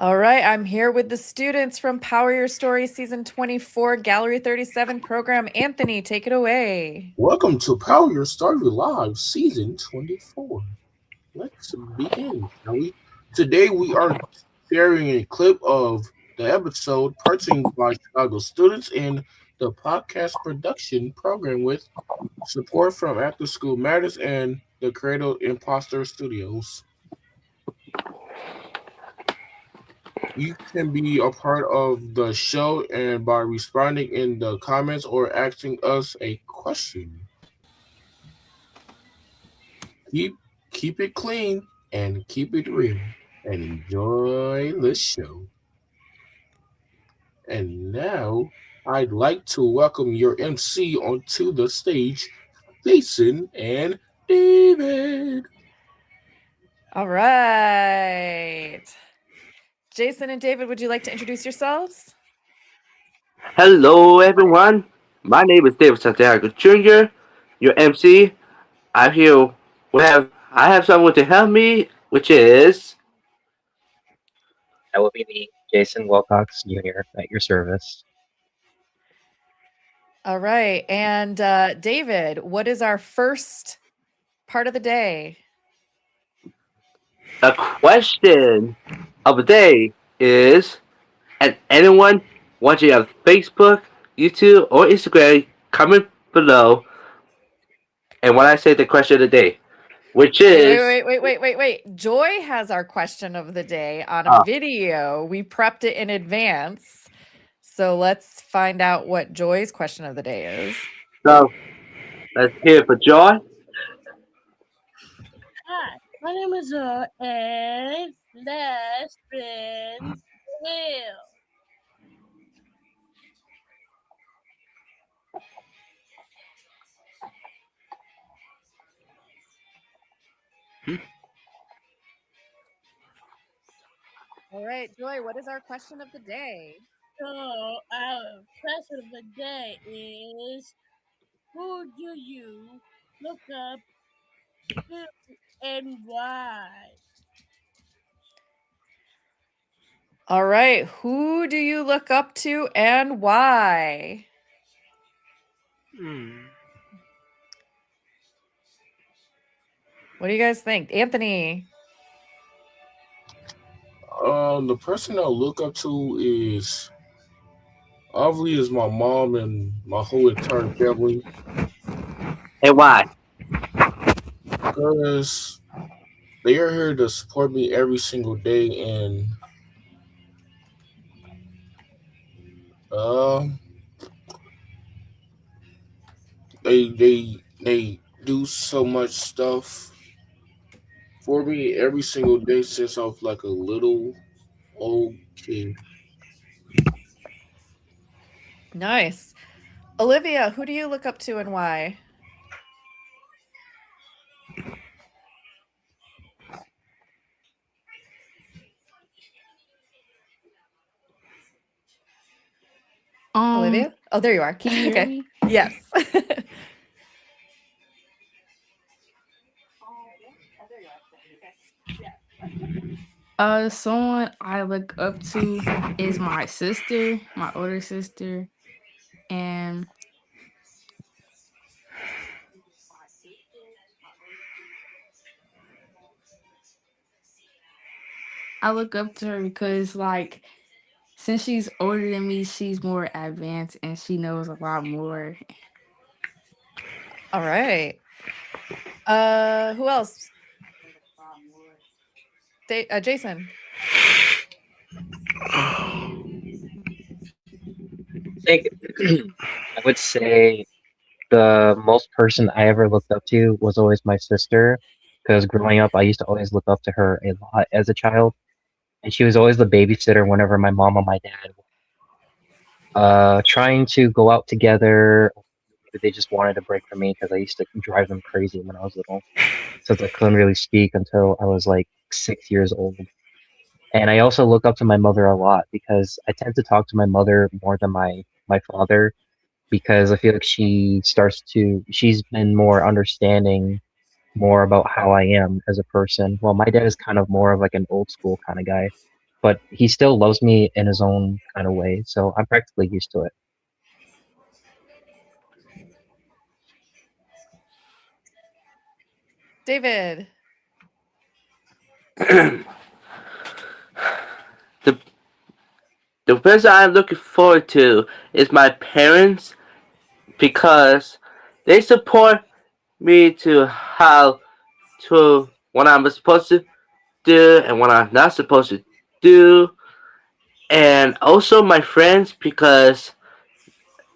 All right, I'm here with the students from Power Your Story Season 24, Gallery 37 program. Anthony, take it away. Welcome to Power Your Story Live, Season 24. Let's begin, shall we? Today we are sharing a clip of the episode purchased by Chicago students in the podcast production program with support from After School Matters and the Creative Imposter Studios. You can be a part of the show and by responding in the comments or asking us a question. Keep keep it clean and keep it real and enjoy the show. And now I'd like to welcome your MC onto the stage, Jason and David. All right. Jason and David, would you like to introduce yourselves? Hello, everyone. My name is David Santiago Jr., your MC. I'm here. I have someone to help me, which is That will be me, Jason Wilcox Jr. at your service. All right. And David, what is our first part of the day? the question of the day is: and anyone watching on Facebook, YouTube, or Instagram, comment below. And when I say the question of the day, which is Wait. Joy has our question of the day on a video. We prepped it in advance. So let's find out what Joy's question of the day is. so. Let's hear it for Joy. Hi, my name is and let's spin the wheel. All right, Joy, what is our question of the day? So our question of the day is, who do you look up to and why? All right, who do you look up to and why? What do you guys think? Anthony. The person I look up to is obviously is my mom and my whole entire family And why? because they are here to support me every single day and um they do so much stuff for me every single day since I was like a little old kid. Nice. Olivia, who do you look up to and why? Olivia? Oh, there you are. Can you hear me? Yes. Someone I look up to is my sister, my older sister, and I look up to her because, like, since she's older than me, she's more advanced and she knows a lot more. All right. Who else? Jason. I think I would say the most person I ever looked up to was always my sister, because growing up, I used to always look up to her a lot as a child, and she was always the babysitter whenever my mom and my dad trying to go out together. Maybe they just wanted a break from me because I used to drive them crazy when I was little, since I couldn't really speak until I was like 6 years old. And I also look up to my mother a lot because I tend to talk to my mother more than my father, because I feel like she's been more understanding more about how I am as a person. Well, my dad is kind of more of like an old school kind of guy. but he still loves me in his own kind of way. So I'm practically used to it. David. the the person I'm looking forward to is my parents because they support me to how to what I'm supposed to do and what I'm not supposed to do, and also my friends because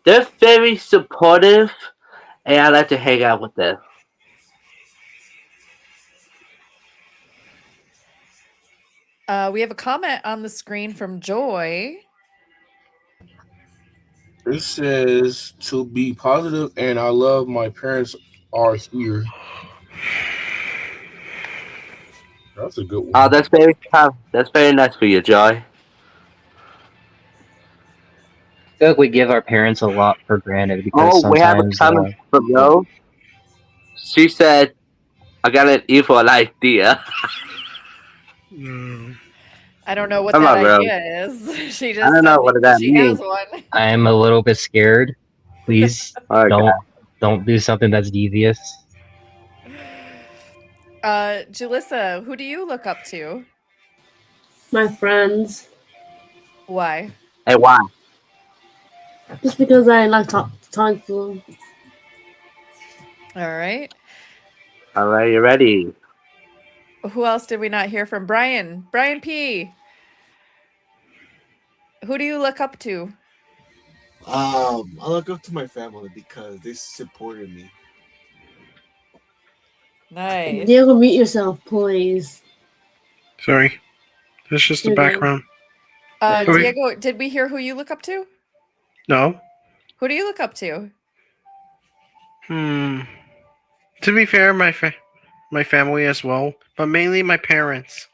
they're very supportive and I like to hang out with them. We have a comment on the screen from Joy. It says to be positive, and I love my parents are here. That's a good Oh, one. that's that's very nice for you, Joy. I feel like we give our parents a lot for granted because Oh, we have a sometimes, comment from yeah. Rose. She said, "I got an evil idea." No. I don't know what Come that on, Rose. idea is. She I just don't said know what maybe that she has means. one. I'm a little bit scared. Please Okay. don't do something that's devious. Julissa, who do you look up to? My friends. Why? Hey, why? Just because I like talking to them. All right. All right, you ready? Who else did we not hear from? Brian. Brian P. Who do you look up to? I look up to my family because they supported me. Nice. Diego, mute yourself, please. Sorry. That's just the You're good. background. Who we- Diego, did we hear who you look up to? No. Who do you look up to? Hmm. To be fair, my family as well, but mainly my parents.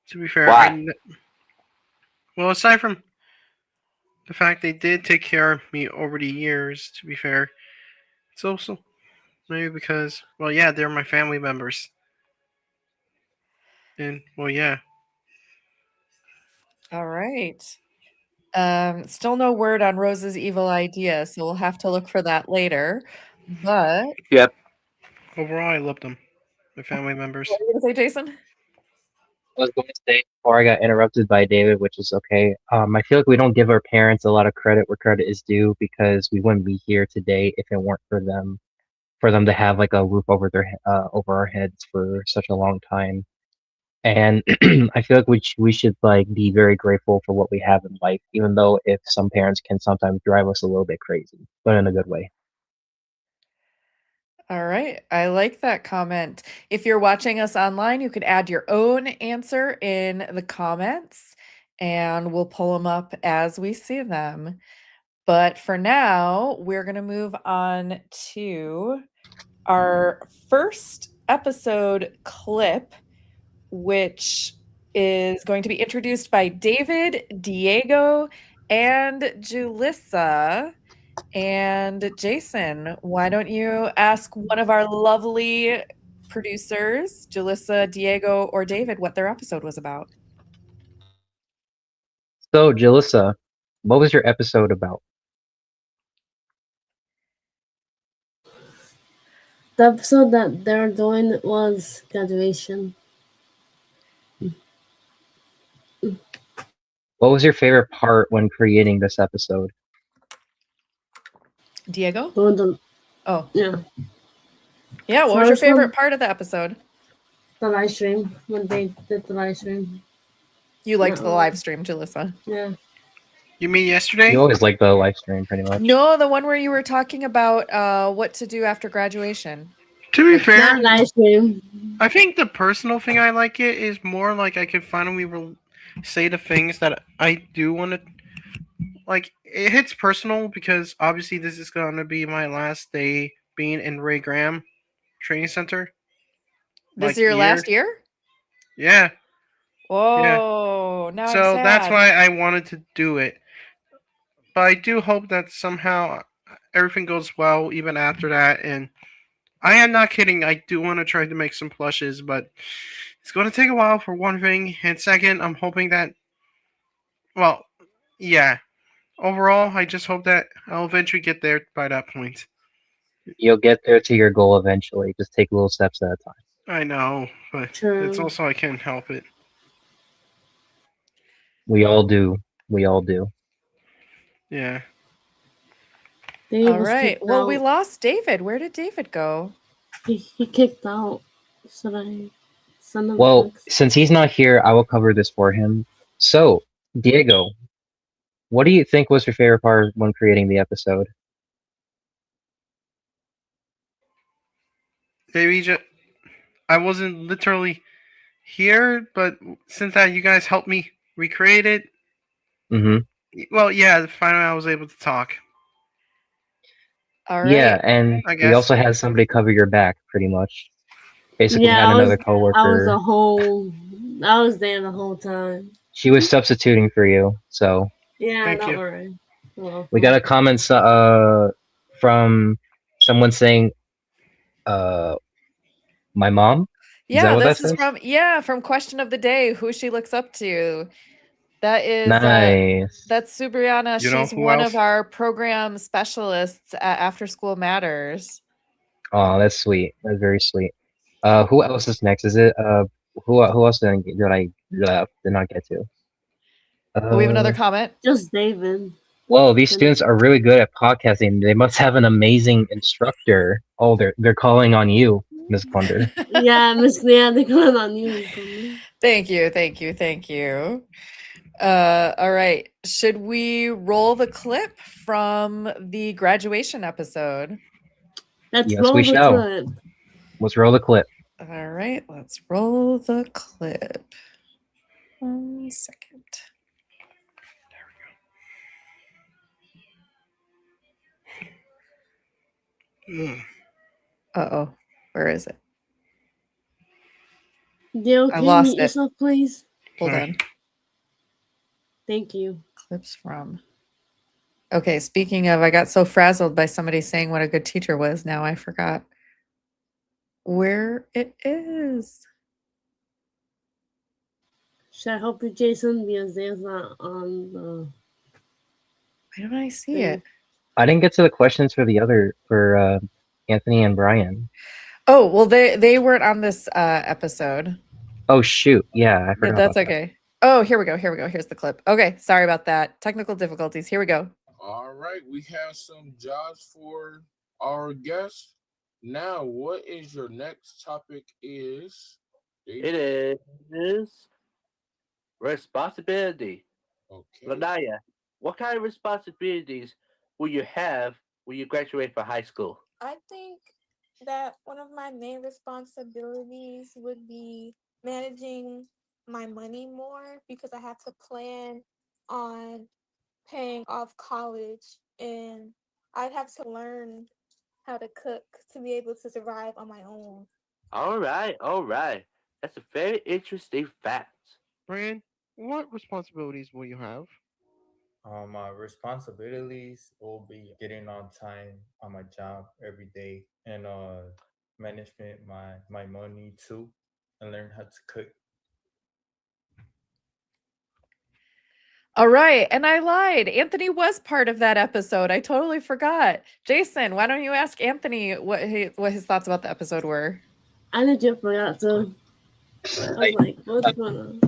To be fair, Why? well, aside from the fact they did take care of me over the years, to be fair, it's also maybe because, well, yeah, they're my family members, and well, yeah. All right. Still no word on Rose's evil idea, so we'll have to look for that later. But Yep. Overall, I love them, my family what members. were you gonna say, Jason? I was going to say before I got interrupted by David, which is okay. I feel like we don't give our parents a lot of credit where credit is due because we wouldn't be here today if it weren't for them to have like a roof over over our heads for such a long time. And I feel like we should like be very grateful for what we have in life, even though if some parents can sometimes drive us a little bit crazy, but in a good way. All right. I like that comment. If you're watching us online, you could add your own answer in the comments and we'll pull them up as we see them. But for now, we're going to move on to our first episode clip, which is going to be introduced by David, Diego, and Julissa. And Jason, why don't you ask one of our lovely producers, Julissa, Diego, or David, what their episode was about? So, Jalissa, what was your episode about? The episode that they're doing was graduation. What was your favorite part when creating this episode? Diego? Doing the Oh, yeah yeah. What was your first one, favorite part of the episode? the live stream when they did the live stream. You liked the No, live stream, Julissa. yeah. You mean You yesterday? always like the live stream, pretty much. No, the one where you were talking about what to do after graduation. To be Like- fair, Not live stream. I think the personal thing I like it is more like I could finally say the things that I do want to. Like, it hits personal because obviously this is going to be my last day being in Ray Graham Training Center. This is your last year? Yeah. Whoa, now I'm So that's sad. why I wanted to do it. But I do hope that somehow everything goes well even after that, and I am not kidding. I do want to try to make some plushes, but it's going to take a while for one thing, and second, I'm hoping that. Well, yeah. Overall, I just hope that I'll eventually get there by that point. You'll get there to your goal eventually. Just take little steps at a time. I know, but it's True. also I can't help it. We all do. We all do. Yeah. Dave All was right. kicked Well, we out. lost David. Where did David go? He kicked out. Should I send him a Well, text? since he's not here, I will cover this for him. So, Diego, what do you think was your favorite part when creating the episode? Maybe just I wasn't literally here, but since that you guys helped me recreate it, Mm-hmm. well, yeah, finally I was able to talk. All Yeah, right. and I we guess. also had somebody cover your back, pretty much. Basically, Yeah, had another coworker. I was there the whole time. She was substituting for you, so Yeah, Thank don't you. worry. You're we got welcome. a comment from someone saying, uh, "My mom." Is that Yeah, what that this is says? from question of the day, who she looks up to. That is Nice. that's Subriana. You know She's who one of else? our program specialists at After School Matters. Oh, that's sweet. That's very sweet. Who else is next? Is it who else did not get to? Oh, we have Uh, another comment. Just David. Well, these Then students are really good at podcasting. They must have an amazing instructor. Oh, they're calling on you, Miss Plunder. yeah, Miss Leah, they call on you, Miss Bummer. Thank you, thank you, thank you. All right. Should we roll the clip from the graduation episode? Let's Yes, we roll the shall. clip. Let's roll the clip. All right, let's roll the clip. 1 second. Mm. Uh-oh. Where is it? Dale, I can you lost mute it. yourself, please? Hold Sorry. on. Thank you. Clips from. Okay, speaking of, I got so frazzled by somebody saying what a good teacher was. Now I forgot where it is. Should I help you, Jason? Because Dale's not on the Why don't I see thing. it? I didn't get to the questions for Anthony and Brian. Oh, well, they weren't on this episode. Oh shoot! Yeah, I Yeah, forgot that's about that. okay. Oh, here we go. Here we go. Here's the clip. Okay, sorry about that. Technical difficulties. Here we go. All right, we have some jobs for our guests. Now, what is your next topic? It is responsibility. Okay. Lanaya, what kind of responsibilities will you have when you graduate from high school? I think that one of my main responsibilities would be managing my money more because I have to plan on paying off college and I'd have to learn how to cook to be able to survive on my own. All right, all right. That's a very interesting fact. Brian, what responsibilities will you have? My responsibilities will be getting on time on my job every day and management my money too and learn how to cook. All right, and I lied. Anthony was part of that episode. I totally forgot. Jason, why don't you ask Anthony what his thoughts about the episode were? I legit forgot to. I was like, what's going on?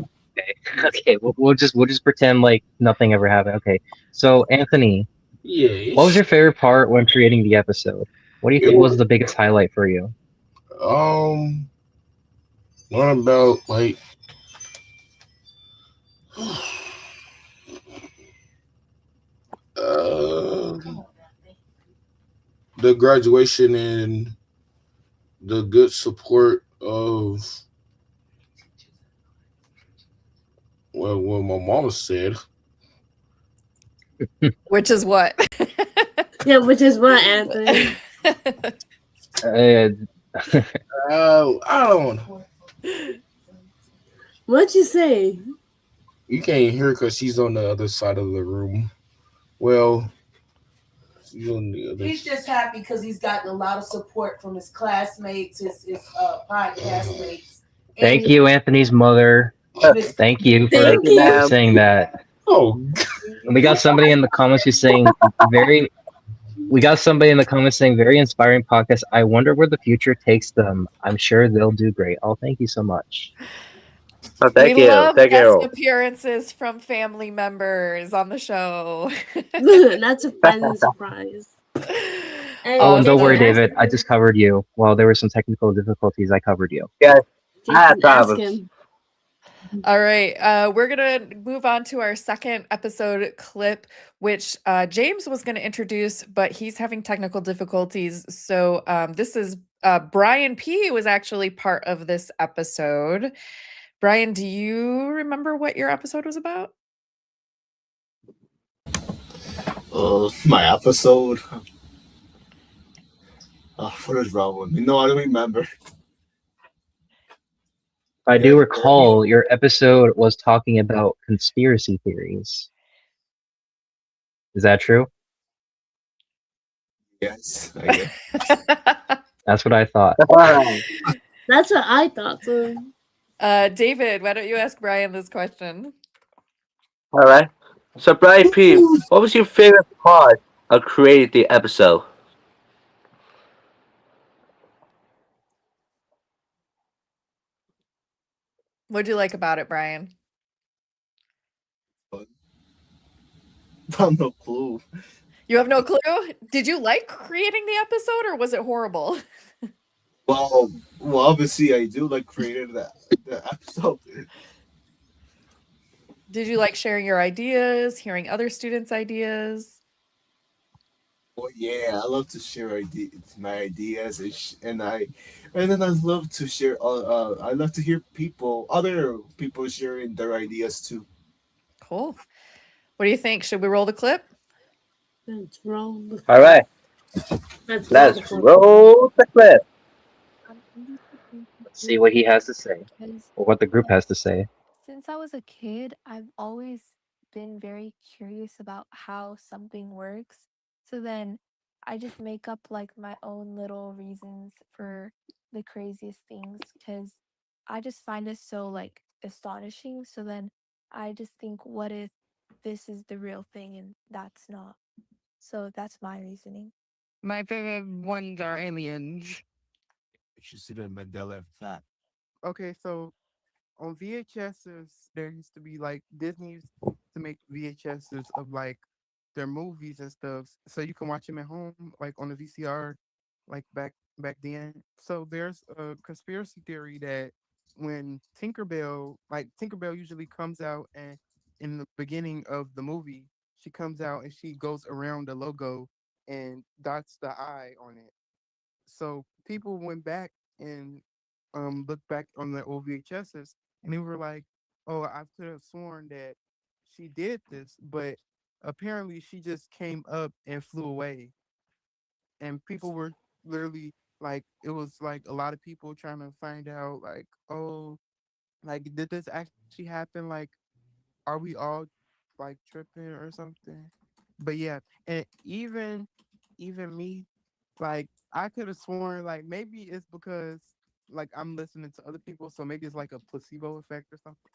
Okay, we'll just pretend like nothing ever happened. Okay, so Anthony, what was Yes. your favorite part when creating the episode? What do you It think was was the biggest highlight for you? what about like uh the graduation and the good support of well what my mama said. Which is what? Yeah, which is what, Anthony? Uh, I don't know. What'd you say? You can't hear because she's on the other side of the room. Well, you and the other. He's just happy because he's gotten a lot of support from his classmates, his podcast mates, and Thank you, Anthony's mother. and his Thank you Thank for you, Thank you. ma'am. saying that. Oh, We got somebody in the comments who's saying very. We got somebody in the comments saying very inspiring podcast. I wonder where the future takes them. I'm sure they'll do great. Oh, thank you so much. Oh, We thank you. love Thank guest you. appearances from family members on the show. That's a pleasant surprise. Oh, Hey, and don't Jason, worry, ask David. I him. just covered you. While there were some technical difficulties, I covered you. Yes, I have Jason, ask problems. him. All right, we're gonna move on to our second episode clip, which James was going to introduce, but he's having technical difficulties. So this is Brian P. was actually part of this episode. Brian, do you remember what your episode was about? My episode. What is wrong with me? No, I don't remember. I Yeah, do very. recall your episode was talking about conspiracy theories. Is that true? Yes, I guess. That's what I thought. All That's what I thought too. David, why don't you ask Brian this question? right. So, Brian P., what was your favorite part of creating the episode? What'd you like about it, Brian? But I have no clue. You have no clue? Did you like creating the episode or was it horrible? Well, obviously I do like creating the episode. Did you like sharing your ideas, hearing other students' ideas? Well, yeah, I love to share my ideas, and then I love to share. I love to hear other people sharing their ideas too. Cool. What do you think? Should we roll the clip? Let's roll the All clip. right. Let's roll the Let's clip. roll the clip. I'm just a big Let's see what curious he has to say, because or what the group uh, has to say. since I was a kid, I've always been very curious about how something works. So then I just make up like my own little reasons for the craziest things because I just find it so like astonishing. So then I just think, what if this is the real thing and that's not? So that's my reasoning. My favorite ones are aliens. You should see the Mandela effect. Okay, so on VHSs, there used to be like Disney used to make VHSs of like their movies and stuff, so you can watch them at home, like on the VCR, like back then. So there's a conspiracy theory that when Tinkerbell usually comes out and in the beginning of the movie, she comes out and she goes around the logo and dots the eye on it. So people went back and looked back on the old VHSs and they were like, "Oh, I could have sworn that she did this, but apparently she just came up and flew away." And people were literally like, it was like a lot of people trying to find out, like, "Oh, like did this actually happen? Like, are we all like tripping or something?" But yeah, and even me, like I could have sworn like maybe it's because like I'm listening to other people, so maybe it's like a placebo effect or something.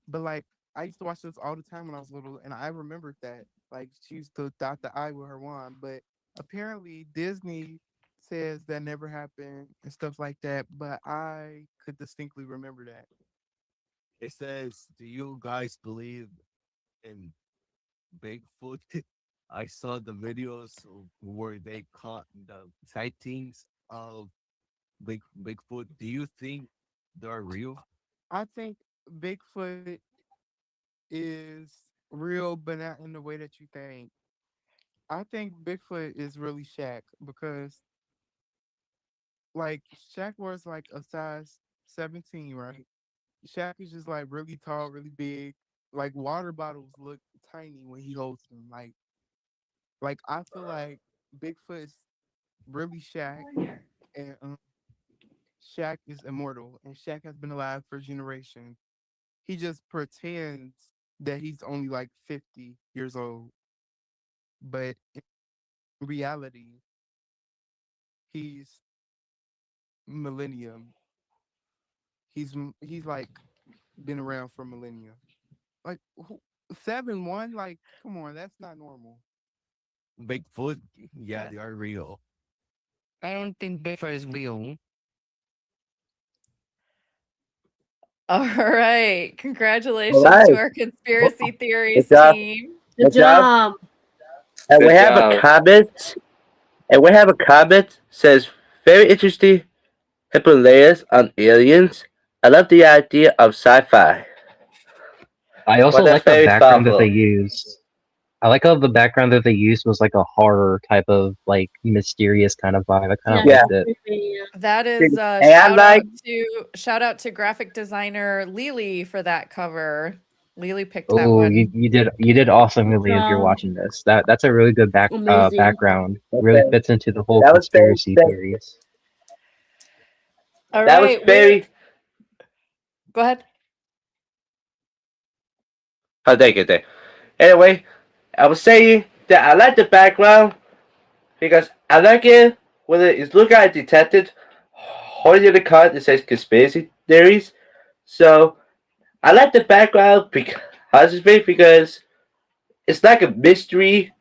But like I used to watch this all the time when I was little, and I remembered that like she used to dot the I with her wand. But apparently Disney says that never happened and stuff like that. But I could distinctly remember that. It says, "Do you guys believe in Bigfoot?" I saw the videos where they caught the sightings of Bigfoot. Do you think they're real? I think Bigfoot is real, but not in the way that you think. I think Bigfoot is really Shaq because like Shaq was like a size 17, right? Shaq is just like really tall, really big. Like water bottles look tiny when he holds them. Like I feel like Bigfoot is really Shaq, and Shaq is immortal, and Shaq has been alive for generations. He just pretends that he's only like 50 years old, but reality, he's millennium. He's like been around for millennia. Like 7'1"? Like, come on, that's not normal. Bigfoot, yeah, they are real. I don't think Bigfoot is real. All right. All Congratulations to right. our conspiracy Good theories job. team. Good Good job. job. And we Good have a job. comment. And we have a comment says very interesting Himalayas on aliens. I love the idea of sci-fi. I Well, also that's like the very background that they thoughtful. used. I like how the background that they used was like a horror type of like mysterious kind of vibe. I kind of Yeah, Yeah. liked that's it. creepy. Yeah. That is And I like, shout out to graphic designer Lily for that cover. Lily picked that Oh, one. you did awesome, Good really, if you're job. watching this. That's a really good Amazing. background. Really okay, fits into the whole that was very, conspiracy theories. All that was right, we're very, go ahead. oh, thank you, thank you. Anyway, I was saying that I like the background because I like it when it's look at a detective holding the card that says conspiracy theories. So I like the background because it's like a mystery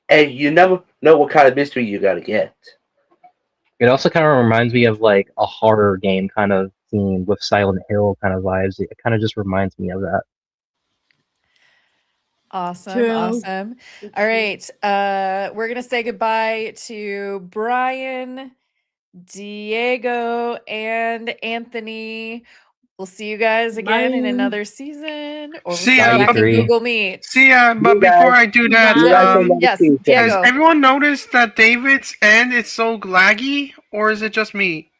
and you never know what kind of mystery you're gonna get. It also kind of reminds me of like a horror game kind of theme with Silent Hill kind of vibes. It kind of just reminds me of that. Awesome, True. awesome. Good All shit. right, we're gonna say goodbye to Brian, Diego, and Anthony. We'll see you guys again in Bye. another season, or we'll See see Bye, you ya, you back but in three. Google Meet. see ya. See you But before guys. I do that, See you guys in Bye. another Yes, season. has Diego. everyone noticed that David's end is so laggy, or is it just me?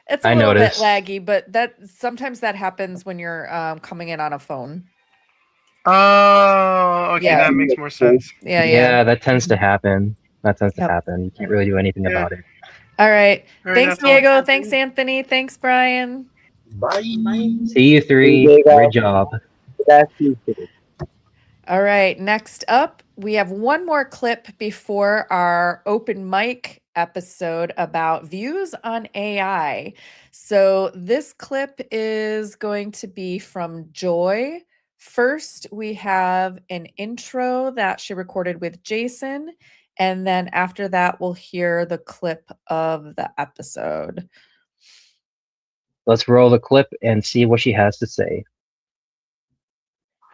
It's a I little bit noticed. laggy, but that sometimes that happens when you're coming in on a phone. Oh, okay, Yeah, that makes more sense. yeah, yeah, Yeah, that tends to happen. That tends to yep. happen. You can't really do anything Yeah, about it. All right. all right, Thanks, that's all. Things Diego. Thanks, happen. Anthony. Thanks, Brian. Bye. Bye. See you See you, three. Great Diego. job. That's you. All right. Next up, we have one more clip before our open mic episode about views on AI. So, this clip is going to be from Joy. First, we have an intro that she recorded with Jason. And then after that, we'll hear the clip of the episode. Let's roll the clip and see what she has to say.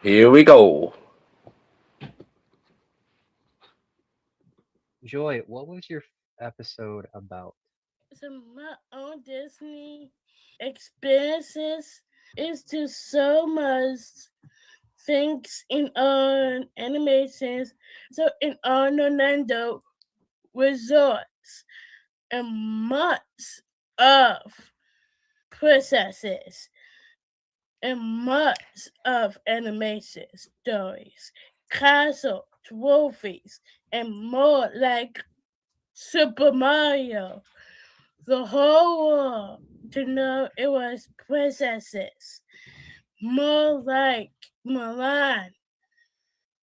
Here we go. Joy, what was your episode about? So my own Disney experiences is to so much things in animations. So in Orlando resorts and months of processes and months of animation stories, castle trophies, and more like Super Mario. The whole world to know it was princesses, more like Milan,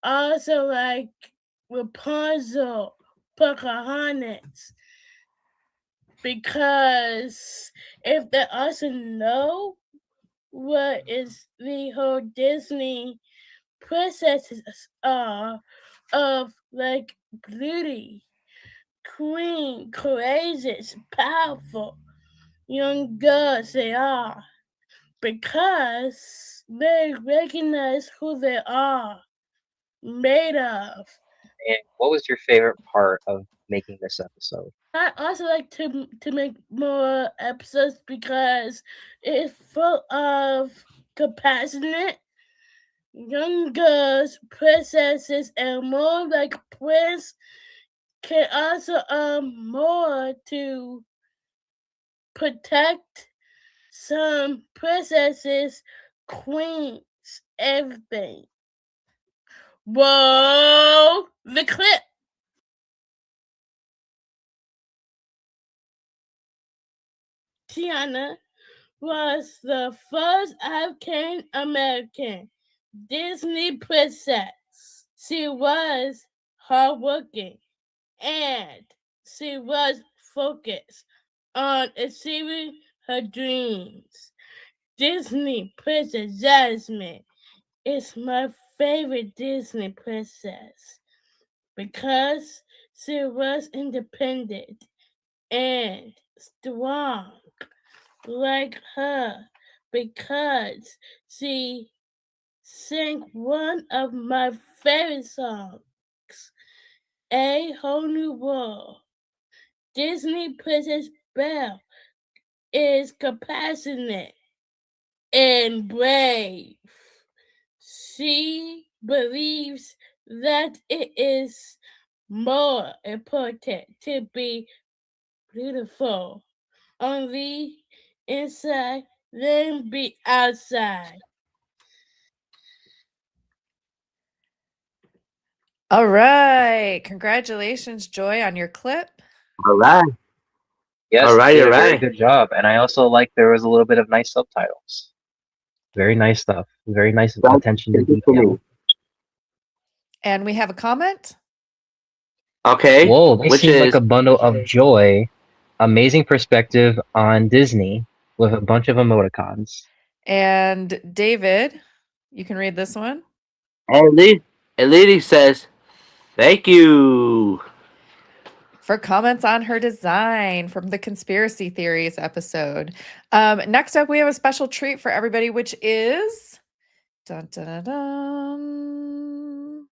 also like Rapunzel, Pocahontas, because if they also know what is the whole Disney princesses are of like beauty, queen, courageous, powerful, young girls they are because they recognize who they are made of. And what was your favorite part of making this episode? I also like to make more episodes because it's full of compassionate young girls, princesses, and more like prince can also more to protect some princesses, queens, everything. Whoa! The clip. Tiana was the first African American Disney princess. She was hardworking, and she was focused on achieving her dreams. Disney Princess Jasmine is my favorite Disney princess because she was independent and strong like her because she sang one of my favorite songs, A Whole New World. Disney Princess Belle is compassionate and brave. She believes that it is more important to be beautiful on the inside than be outside. All right. Congratulations, Joy, on your clip. All right. Yes, All you right. did All a very right. good job, and I also like there was a little bit of nice subtitles. Very nice stuff. Very nice That's attention to good for me. detail. And we have a comment. Okay. Whoa, they Which seem like is a bundle of joy. Amazing perspective on Disney with a bunch of emoticons. And David, you can read this one. Lady says, "Thank you." For comments on her design from the conspiracy theories episode. Next up, we have a special treat for everybody, which is dun, dun, dun, dun.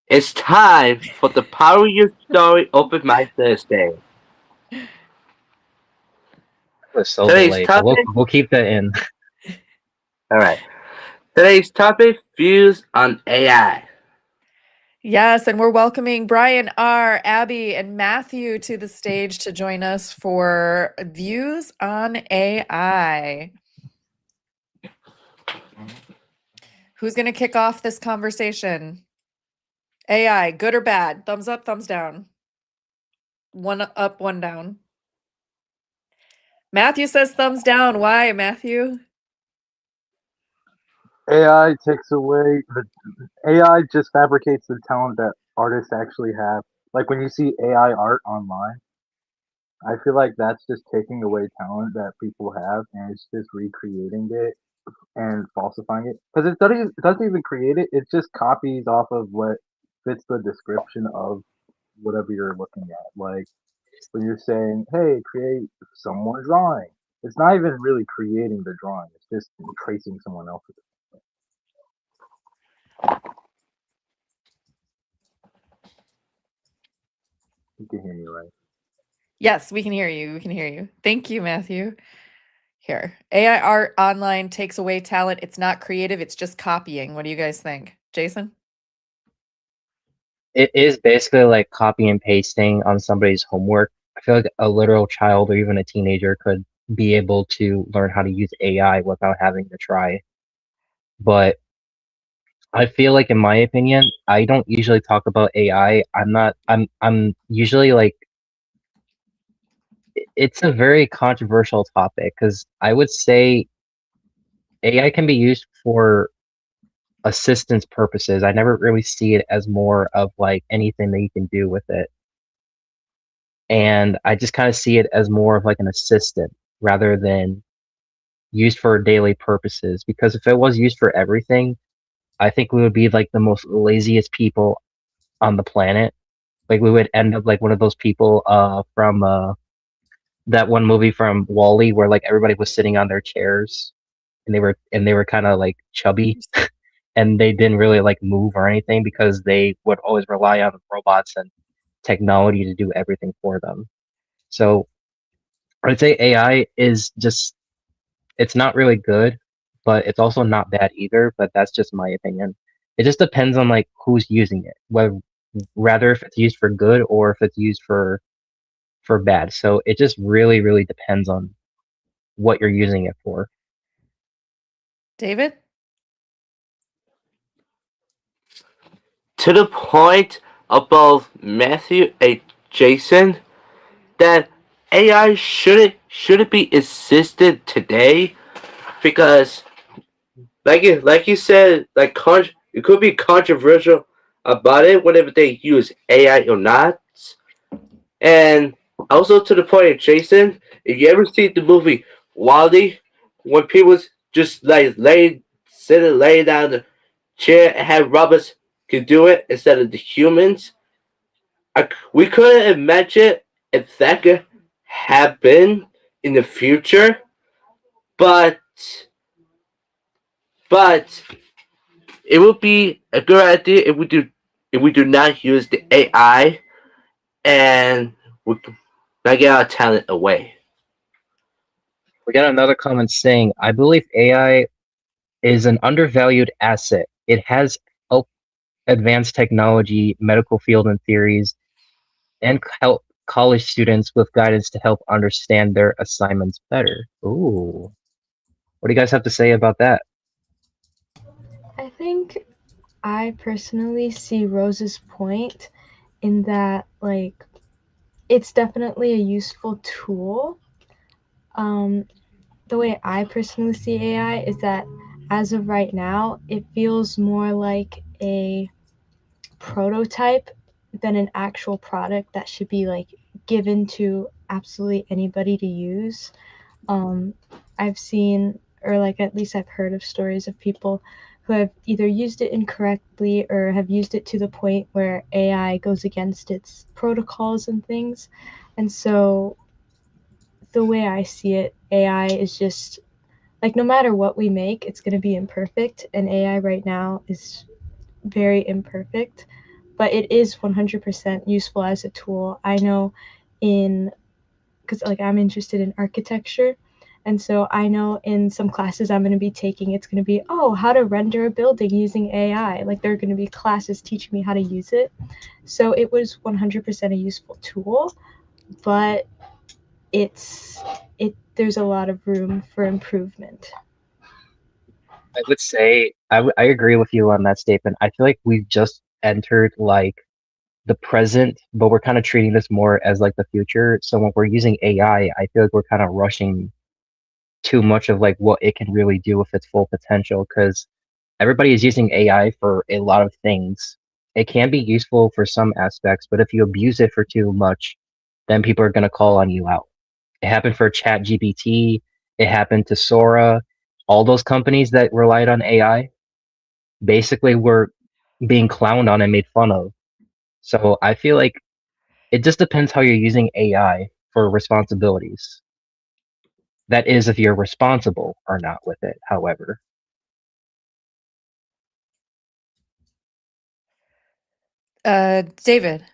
It's time for the Power Your Story Open Mic Thursday. It was so Today's delayed, but topic. we'll keep that in. All right. Today's topic: views on AI. Yes, and we're welcoming Brian R., Abby, and Matthew to the stage to join us for views on AI. Who's going to kick off this conversation? AI, good or bad? Thumbs up, thumbs down. One up, one down. Matthew says thumbs down. Why, Matthew? AI takes away the AI just fabricates the talent that artists actually have. Like when you see AI art online, I feel like that's just taking away talent that people have and it's just recreating it and falsifying it. Because it doesn't even create it, it just copies off of what fits the description of whatever you're looking at. Like when you're saying, hey, create someone drawing. It's not even really creating the drawing, it's just tracing someone else's. You can hear me right. Yes, we can hear you. We can hear you. Thank you, Matthew. Here, AI art online takes away talent. It's not creative. It's just copying. What do you guys think? Jason? It is basically like copy and pasting on somebody's homework. I feel like a literal child or even a teenager could be able to learn how to use AI without having to try. But I feel like in my opinion, I don't usually talk about AI. I'm usually like it's a very controversial topic because I would say AI can be used for assistance purposes. I never really see it as more of like anything that you can do with it. And I just kind of see it as more of like an assistant rather than used for daily purposes. Because if it was used for everything, I think we would be like the most laziest people on the planet. Like we would end up like one of those people from that one movie from Wall-E where like everybody was sitting on their chairs and they were kind of like chubby and they didn't really like move or anything because they would always rely on robots and technology to do everything for them. So I'd say AI is just it's not really good, but it's also not bad either, but that's just my opinion. It just depends on like who's using it, whether rather if it's used for good or if it's used for bad. So it just really, really depends on what you're using it for. David? To the point of both Matthew and Jason that AI shouldn't be assisted today because like you said, it could be controversial about it whether they use AI or not. And also to the point, Jason, if you ever see the movie Wally, when people just like lay down in the chair and have robots could do it instead of the humans, we couldn't imagine if that could happen in the future. But but it would be a good idea if we do not use the AI and we not get our talent away. We got another comment saying, I believe AI is an undervalued asset. It has helped advance technology, medical field and theories, and help college students with guidance to help understand their assignments better. Ooh. What do you guys have to say about that? I think I personally see Rose's point in that, like, it's definitely a useful tool. Um, the way I personally see AI is that as of right now, it feels more like a prototype than an actual product that should be like given to absolutely anybody to use. Um, I've seen, or like at least I've heard of stories of people who have either used it incorrectly or have used it to the point where AI goes against its protocols and things. And so the way I see it, AI is just like no matter what we make, it's going to be imperfect. And AI right now is very imperfect, but it is 100% useful as a tool. I know in because like I'm interested in architecture. And so I know in some classes I'm going to be taking, it's going to be, oh, how to render a building using AI. Like there are going to be classes teaching me how to use it. So it was 100% a useful tool, but it's there's a lot of room for improvement. I would say I agree with you on that statement. I feel like we've just entered like the present, but we're kind of treating this more as like the future. So when we're using AI, I feel like we're kind of rushing too much of like what it can really do with its full potential because everybody is using AI for a lot of things. It can be useful for some aspects, but if you abuse it for too much, then people are going to call on you out. It happened for ChatGPT. It happened to Sora. All those companies that relied on AI basically were being clowned on and made fun of. So I feel like it just depends how you're using AI for responsibilities. That is, if you're responsible or not with it, however. David.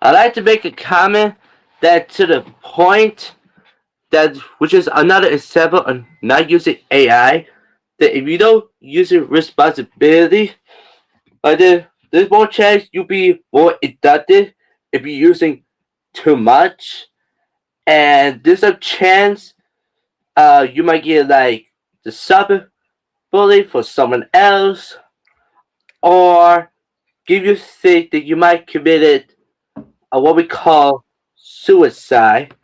I'd like to make a comment that to the point that which is another example of not using AI. That if you don't use it responsibility, then there's more chance you'll be more inducted if you're using too much, and there's a chance you might get like the sub bully for someone else, or give you think that you might committed what we call suicide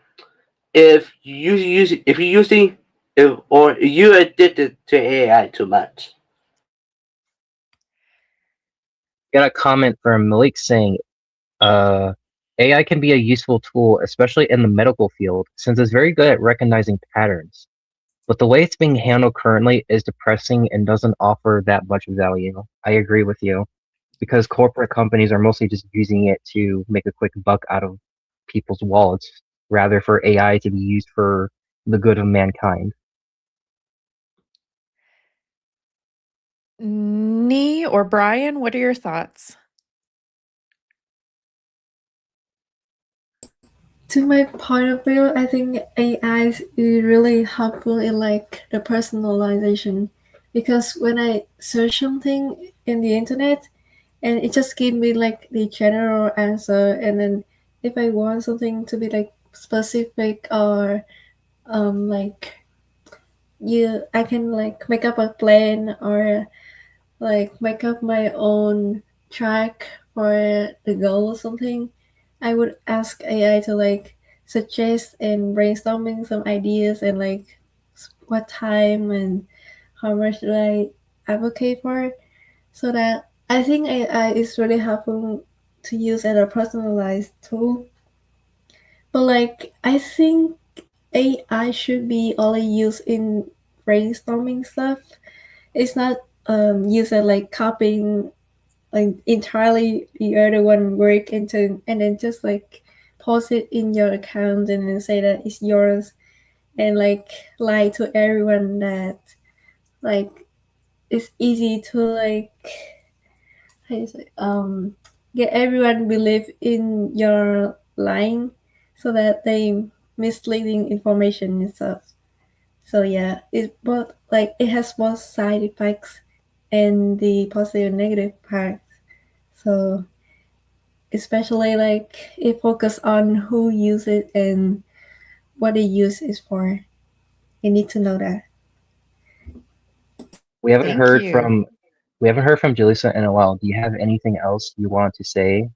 if you're using if or you're addicted to AI too much. Got a comment from Malik saying, uh, AI can be a useful tool, especially in the medical field, since it's very good at recognizing patterns. But the way it's being handled currently is depressing and doesn't offer that much value. I agree with you. Because corporate companies are mostly just using it to make a quick buck out of people's wallets, rather for AI to be used for the good of mankind. Nee or Brian, what are your thoughts? To my point of view, I think AI is really helpful in like the personalization because when I search something in the internet and it just gives me like the general answer, and then if I want something to be like specific or like I can like make up a plan or like make up my own track for the goal or something. I would ask AI to like suggest and brainstorming some ideas and like what time and how much do I advocate for. So that I think AI is really helpful to use as a personalized tool. But like I think AI should be only used in brainstorming stuff. It's not used as like copying like entirely the other one work into and then just like post it in your account and then say that it's yours and like lie to everyone that like it's easy to like how you say, get everyone believe in your lying so that they misleading information and stuff. So yeah, it both like it has both side effects and the positive and negative part. So especially like it focus on who use it and what they use it for. You need to know that. We haven't Thank heard you. from we haven't heard from Jalisa in a while. Do you have anything else you want to say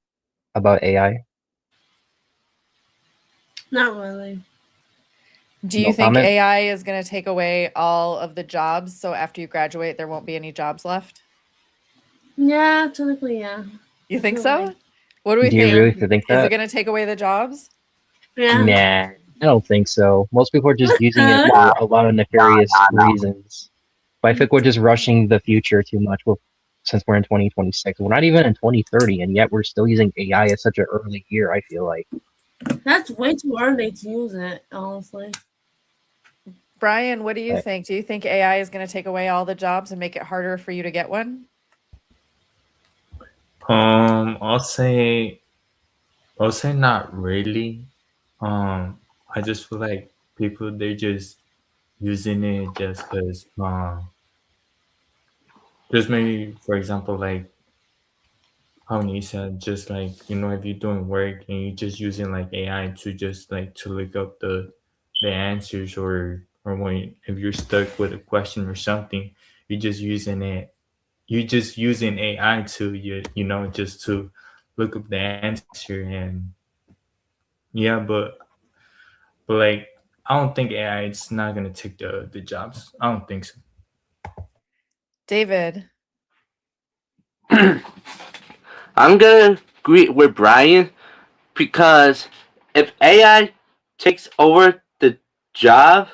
about AI? Not really. Do you No think comment? AI is going to take away all of the jobs? So after you graduate, there won't be any jobs left? Yeah, technically, yeah. You I think feel like, so? What do we Do you think? really think Is it that? going to take away the jobs? yeah. Nah, I don't think so. Most people are just using it Huh? for a lot of nefarious reasons. But I think we're just rushing the future too much since we're in 2026. We're not even in 2030, and yet we're still using AI at such an early year, I feel like. That's way too early to use it, honestly. Brian, what do you But think? Do you think AI is going to take away all the jobs and make it harder for you to get one? I'll say not really. I just feel like people they're just using it just because just maybe for example like how Nisa just like if you're doing work and you're just using like AI to just like to look up the answers or when if you're stuck with a question or something you're just using it you're just using AI to just to look up the answer and yeah but like I don't think AI it's not gonna take the jobs. I don't think so. David, I'm gonna agree with Brian because if AI takes over the job,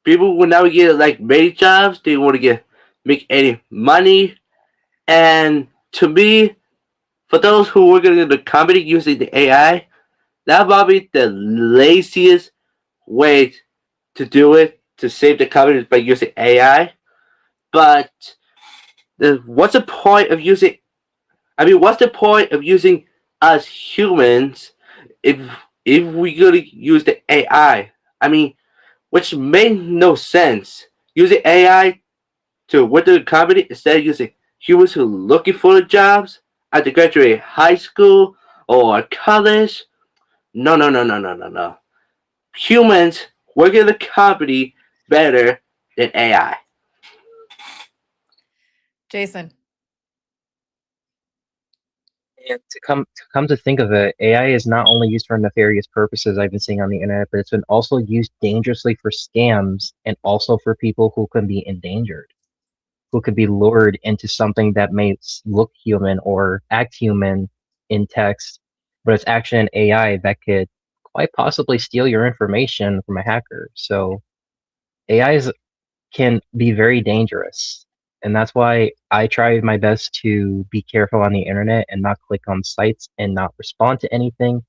people will never get like many jobs. They want to get make any money, and to me, for those who work in the company using the AI, that probably the laziest way to do it to save the company is by using AI. But what's the point of using? I mean, what's the point of using us humans if we gonna use the AI? I mean, which made no sense. Using AI to work in the company instead of using humans who are looking for jobs after graduating high school or college. No, no, no, no, no, no, no. Humans work in the company better than AI. Jason. and to come to think of it, AI is not only used for nefarious purposes I've been seeing on the internet, but it's been also used dangerously for scams and also for people who can be endangered, who could be lured into something that may look human or act human in text, but it's actually an AI that could quite possibly steal your information from a hacker. So AIs can be very dangerous. And that's why I try my best to be careful on the internet and not click on sites and not respond to anything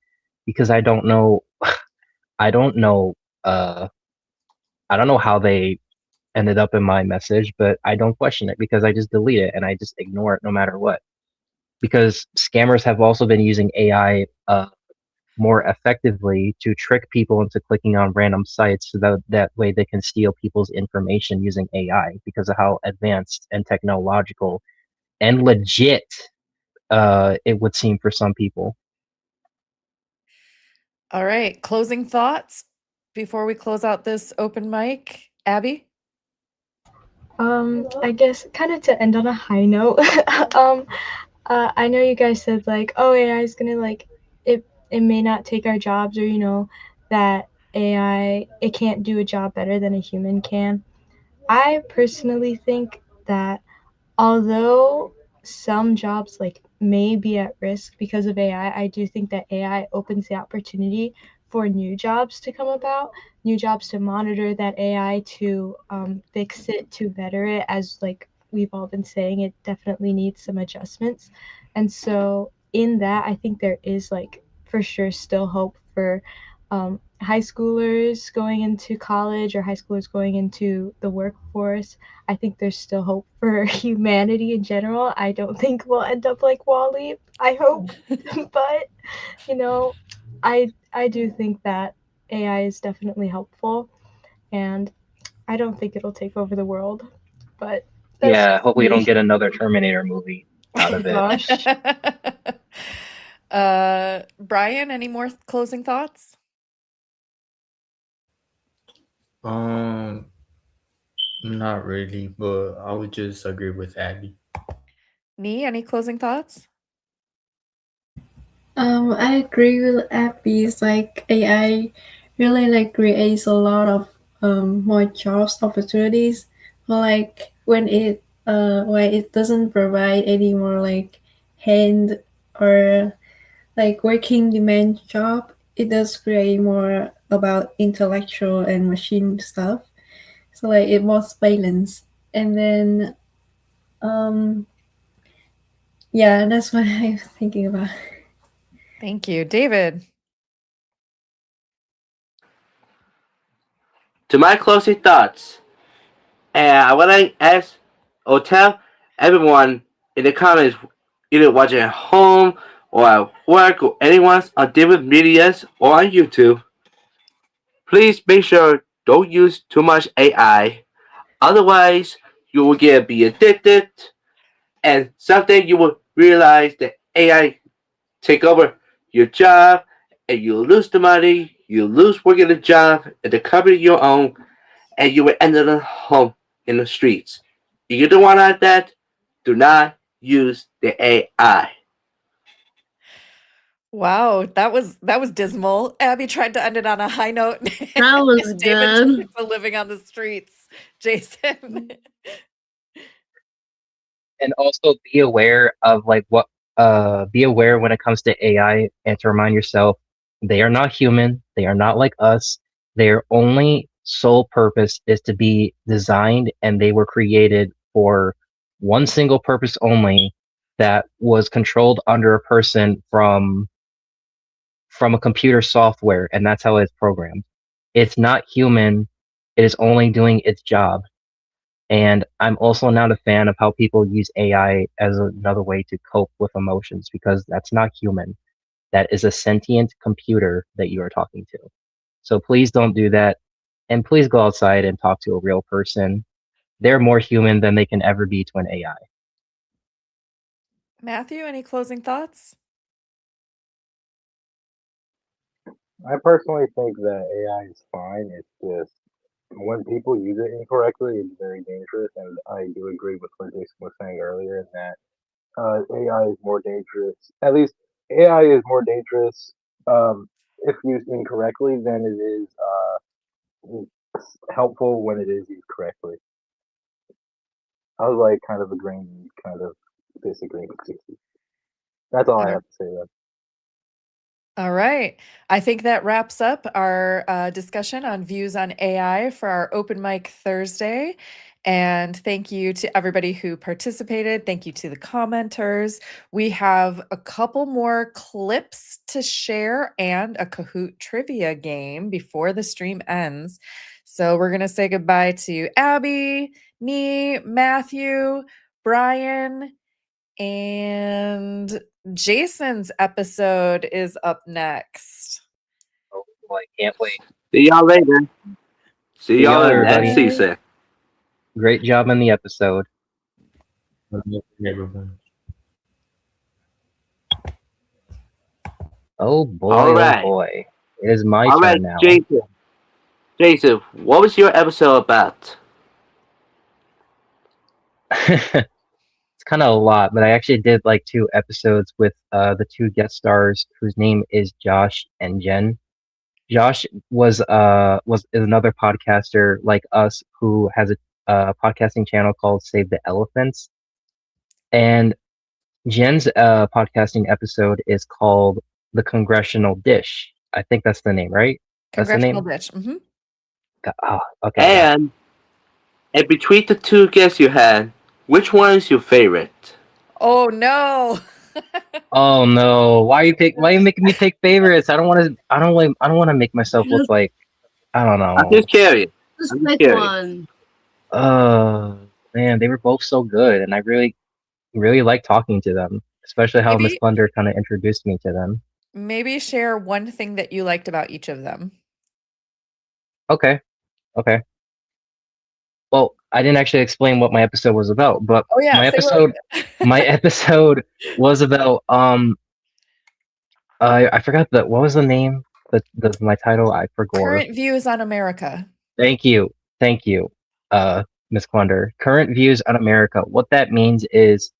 because I don't know I don't know uh I don't know how they ended up in my message, but I don't question it because I just delete it and I just ignore it no matter what. Because scammers have also been using AI more effectively to trick people into clicking on random sites so that way they can steal people's information using AI because of how advanced and technological and legit it would seem for some people. All right. Closing thoughts before we close out this open mic. Abby? I guess kind of to end on a high note. um, I know you guys said like, oh, AI is gonna like it. It may not take our jobs, or that AI it can't do a job better than a human can. I personally think that although some jobs like may be at risk because of AI, I do think that AI opens the opportunity for new jobs to come about, new jobs to monitor that AI, to fix it, to better it. As like we've all been saying, it definitely needs some adjustments, and so in that, I think there is like for sure still hope for high schoolers going into college or high schoolers going into the workforce. I think there's still hope for humanity in general. I don't think we'll end up like Wall-E. I hope, but you know, I do think that AI is definitely helpful, and I don't think it'll take over the world. But that's Yeah, just hope we don't me. get another Terminator movie out Oh of it. gosh. Brian, any more closing thoughts? Um, not really, but I would just agree with Abby. Nee, any closing thoughts? I agree with Abby's like AI really like creates a lot of more jobs opportunities. But like when it doesn't provide any more like hand or like working demand job, it does create more about intellectual and machine stuff. So like it was balance. And then um yeah, that's what I'm thinking about. Thank you. David. To my closing thoughts, and I want to ask or tell everyone in the comments, either watching at home or at work or anyone on different medias or on YouTube, please make sure don't use too much AI. Otherwise, you will get be addicted, and someday you will realize that AI take over your job, and you lose the money, you lose working the job, and the company you own, and you will end up at home in the streets. If you don't want that, do not use the AI. Wow, that was dismal. Abby tried to end it on a high note. That was David took good. it to living on the streets. Jason. And also be aware of like what be aware when it comes to AI and to remind yourself they are not human, they are not like us. Their only sole purpose is to be designed and they were created for one single purpose only that was controlled under a person from a computer software and that's how it's programmed. It's not human, it is only doing its job. And I'm also not a fan of how people use AI as another way to cope with emotions because that's not human. That is a sentient computer that you are talking to. So please don't do that. And please go outside and talk to a real person. They're more human than they can ever be to an AI. Matthew, any closing thoughts? I personally think that AI is fine. It's just when people use it incorrectly, it's very dangerous. And I do agree with what Jason was saying earlier in that AI is more dangerous. At least AI is more dangerous if used incorrectly than it is helpful when it is used correctly. I was like kind of agreeing, kind of disagreeing with Casey. That's all I have to say. Though. All right. I think that wraps up our discussion on views on AI for our open mic Thursday. And thank you to everybody who participated. Thank you to the commenters. We have a couple more clips to share and a Kahoot trivia game before the stream ends. So we're going to say goodbye to Abby, me, Matthew, Brian, and Jason's episode is up next. Oh boy, can't wait. See y'all later. See See y'all y'all, in the next everybody. season. Great job on the episode. Everyone. All Oh right. boy. It is my All right, turn now. Jason. Jason, what was your episode about? It's kind of a lot, but I actually did like 2 episodes with the 2 guest stars whose name is Josh and Jen. Josh is another podcaster like us who has a podcasting channel called Save the Elephants, and Jen's podcasting episode is called The Congressional Dish. I think that's the name, right? That's the Congressional name. Dish. Mm-hmm. Oh, okay. Yeah. And between the two guests you had, which one is your favorite? Oh no. Oh no! Why you making me pick favorites? I don't want to. I don't want to make myself look like I don't I'm know. just curious. Just I'm just pick curious. one. Man, they were both so good, and I really like talking to them, especially how Miss Maybe Thunder kind of introduced me to them. maybe share one thing that you liked about each of them. Okay, okay. Well, I didn't actually explain what my episode was about, but Oh yeah, my say episode what my episode was about I forgot what was the name the my title I forgot. current views on America. Thank you. Thank you, Miss Clunder. Current views on America. What that means is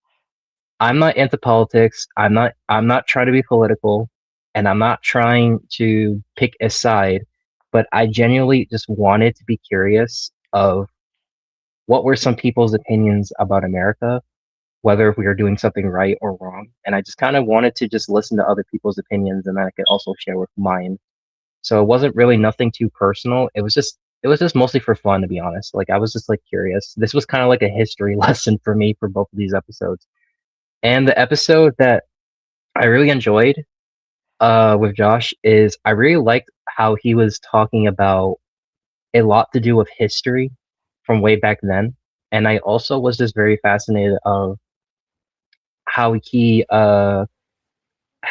I'm not into politics. I'm not trying to be political, and I'm not trying to pick a side, but I genuinely just wanted to be curious of what were some people's opinions about America, whether we were doing something right or wrong. And I just kind of wanted to just listen to other people's opinions and then I could also share with mine. So it wasn't really nothing too personal. It was just mostly for fun, to be honest. Like I was just like curious. This was kind of like a history lesson for me for both of these episodes. And the episode that I really enjoyed with Josh is I really liked how he was talking about a lot to do with history from way back then. And I also was just very fascinated of how he has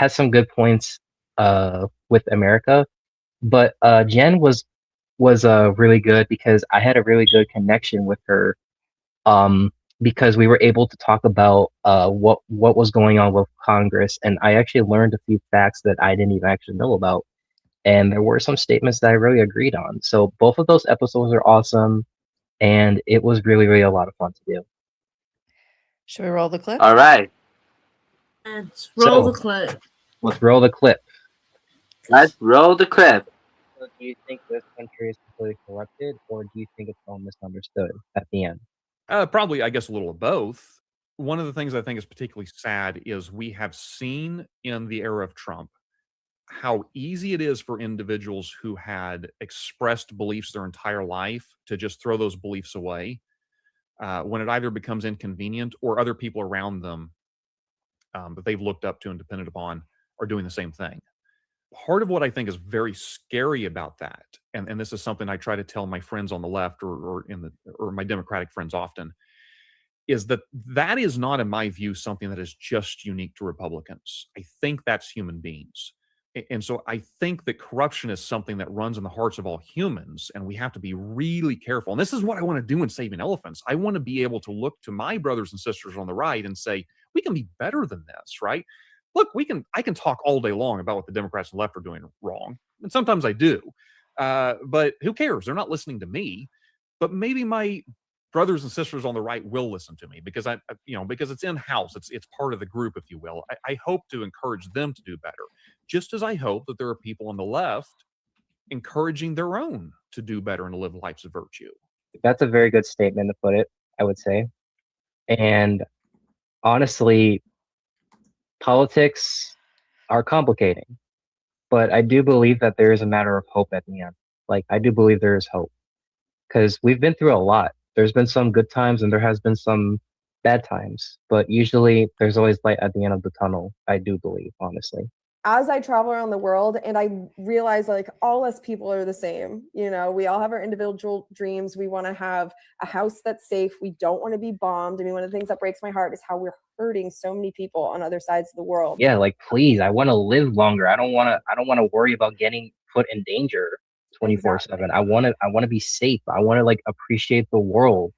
some good points with America. But Jen was really good because I had a really good connection with her because we were able to talk about what was going on with Congress, and I actually learned a few facts that I didn't even actually know about, and there were some statements that I really agreed on. So both of those episodes are awesome, and it was really a lot of fun to do. Should we roll the clip? All right. Let's roll the So clip. let's roll the clip. Let's roll the clip. So do you think this country is completely corrupted, or do you think it's all misunderstood at the end? Probably, I guess, a little of both. One of the things I think is particularly sad is we have seen in the era of Trump how easy it is for individuals who had expressed beliefs their entire life to just throw those beliefs away when it either becomes inconvenient or other people around them that they've looked up to and depended upon are doing the same thing. Part of what I think is very scary about that, and this is something I try to tell my friends on the left or my Democratic friends often, is that is not, in my view, something that is just unique to Republicans. I think that's human beings. And so I think that corruption is something that runs in the hearts of all humans, and we have to be really careful. And this is what I want to do in Saving Elephants. I want to be able to look to my brothers and sisters on the right and say, we can be better than this, right? Look, I can talk all day long about what the Democrats and left are doing wrong. And sometimes I do. But who cares? They're not listening to me. But maybe my brothers and sisters on the right will listen to me because because it's in house. It's part of the group, if you will. I hope to encourage them to do better, just as I hope that there are people on the left encouraging their own to do better and to live lives of virtue. That's a very good statement to put it, I would say. And honestly, politics are complicating, but I do believe that there is a matter of hope at the end. Like, I do believe there is hope because we've been through a lot. There's been some good times and there has been some bad times, but usually there's always light at the end of the tunnel. I do believe, honestly. As I travel around the world and I realize like all us people are the same, we all have our individual dreams. We want to have a house that's safe. We don't want to be bombed. I mean, one of the things that breaks my heart is how we're hurting so many people on other sides of the world. Yeah, like please, I want to live longer. I don't want to worry about getting put in danger 24/7. I want to be safe. I want to like appreciate the world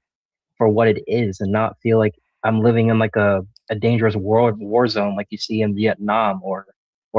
for what it is and not feel like I'm living in like a dangerous war zone like you see in Vietnam or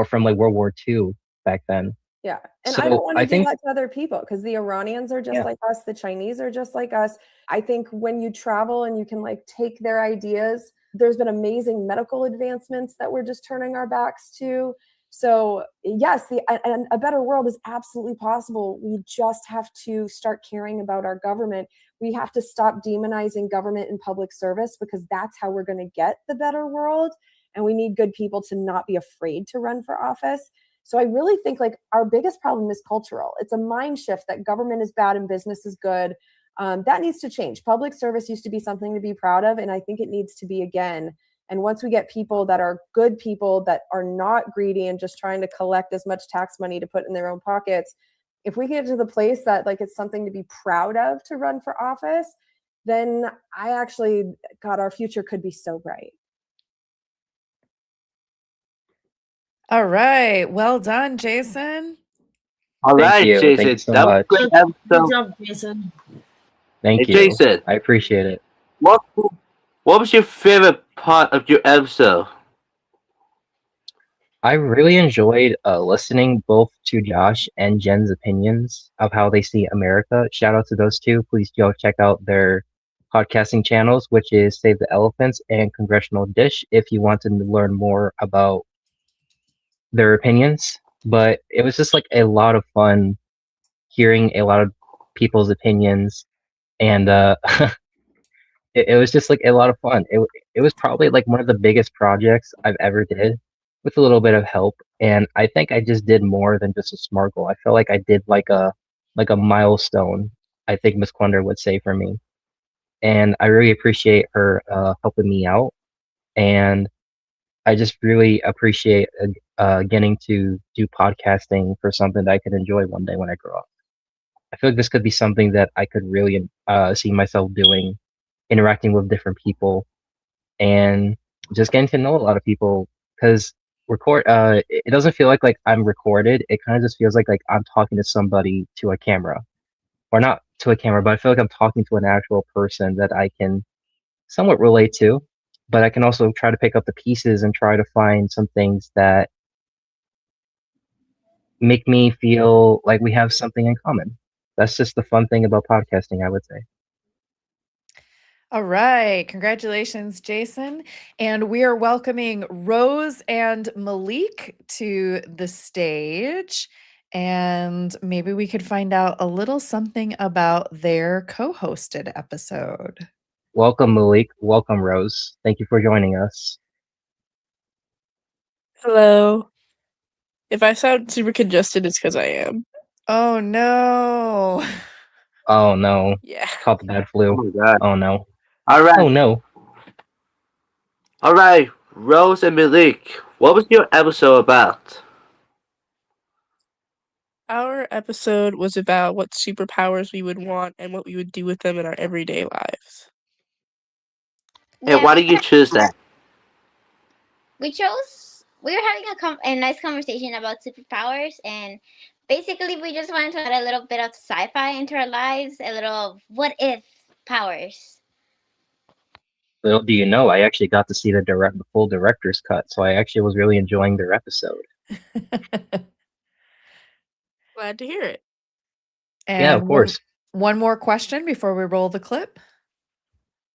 from like World War II back then. Yeah. And So I don't want to I do think that to other people because the Iranians are just like us. The Chinese are just like us. I think when you travel and you can like take their ideas, there's been amazing medical advancements that we're just turning our backs to. So yes, and a better world is absolutely possible. We just have to start caring about our government. We have to stop demonizing government and public service, because that's how we're going to get the better world. And we need good people to not be afraid to run for office. So I really think like our biggest problem is cultural. It's a mind shift that government is bad and business is good. That needs to change. Public service used to be something to be proud of, and I think it needs to be again. And once we get people that are good people, that are not greedy and just trying to collect as much tax money to put in their own pockets, if we get to the place that like it's something to be proud of to run for office, then God, our future could be so bright. All right. Well done, Jason. All Thank right, you. Thank you Jason. so That was a much. great Good episode. job, Jason. Thank Hey, you. Jason, I appreciate it. what was your favorite part of your episode? I really enjoyed listening both to Josh and Jen's opinions of how they see America. Shout out to those two. Please go check out their podcasting channels, which is Save the Elephants and Congressional Dish, if you want to learn more about their opinions. But it was just like a lot of fun hearing a lot of people's opinions, and it was just like a lot of fun. It was probably like one of the biggest projects I've ever did, with a little bit of help. And I think I just did more than just a smart goal. I felt like I did like a milestone. I think Miss Quender would say for me, and I really appreciate her helping me out. And I just really appreciate getting to do podcasting for something that I could enjoy one day when I grow up. I feel like this could be something that I could really see myself doing, interacting with different people, and just getting to know a lot of people. Because it doesn't feel like I'm recorded. It kind of just feels like I'm talking to somebody to a camera, or not to a camera, but I feel like I'm talking to an actual person that I can somewhat relate to. But I can also try to pick up the pieces and try to find some things that make me feel like we have something in common. That's just the fun thing about podcasting, I would say. All right. Congratulations, Jason. And we are welcoming Rose and Malik to the stage. And maybe we could find out a little something about their co hosted episode. Welcome, Malik. Welcome, Rose. Thank you for joining us. Hello. If I sound super congested, it's because I am. Oh, no. Oh, no. Yeah. Caught the bad flu. Oh my god. Oh, no. All right. Oh, no. All right, Rose and Malik, what was your episode about? Our episode was about what superpowers we would want and what we would do with them in our everyday lives. And why did you choose that? We chose. We were having a nice conversation about superpowers, and basically, we just wanted to add a little bit of sci-fi into our lives, a little what if powers. Little do you know, I actually got to see the full director's cut, so I actually was really enjoying their episode. Glad to hear it. And Yeah, of course. one more question before we roll the clip.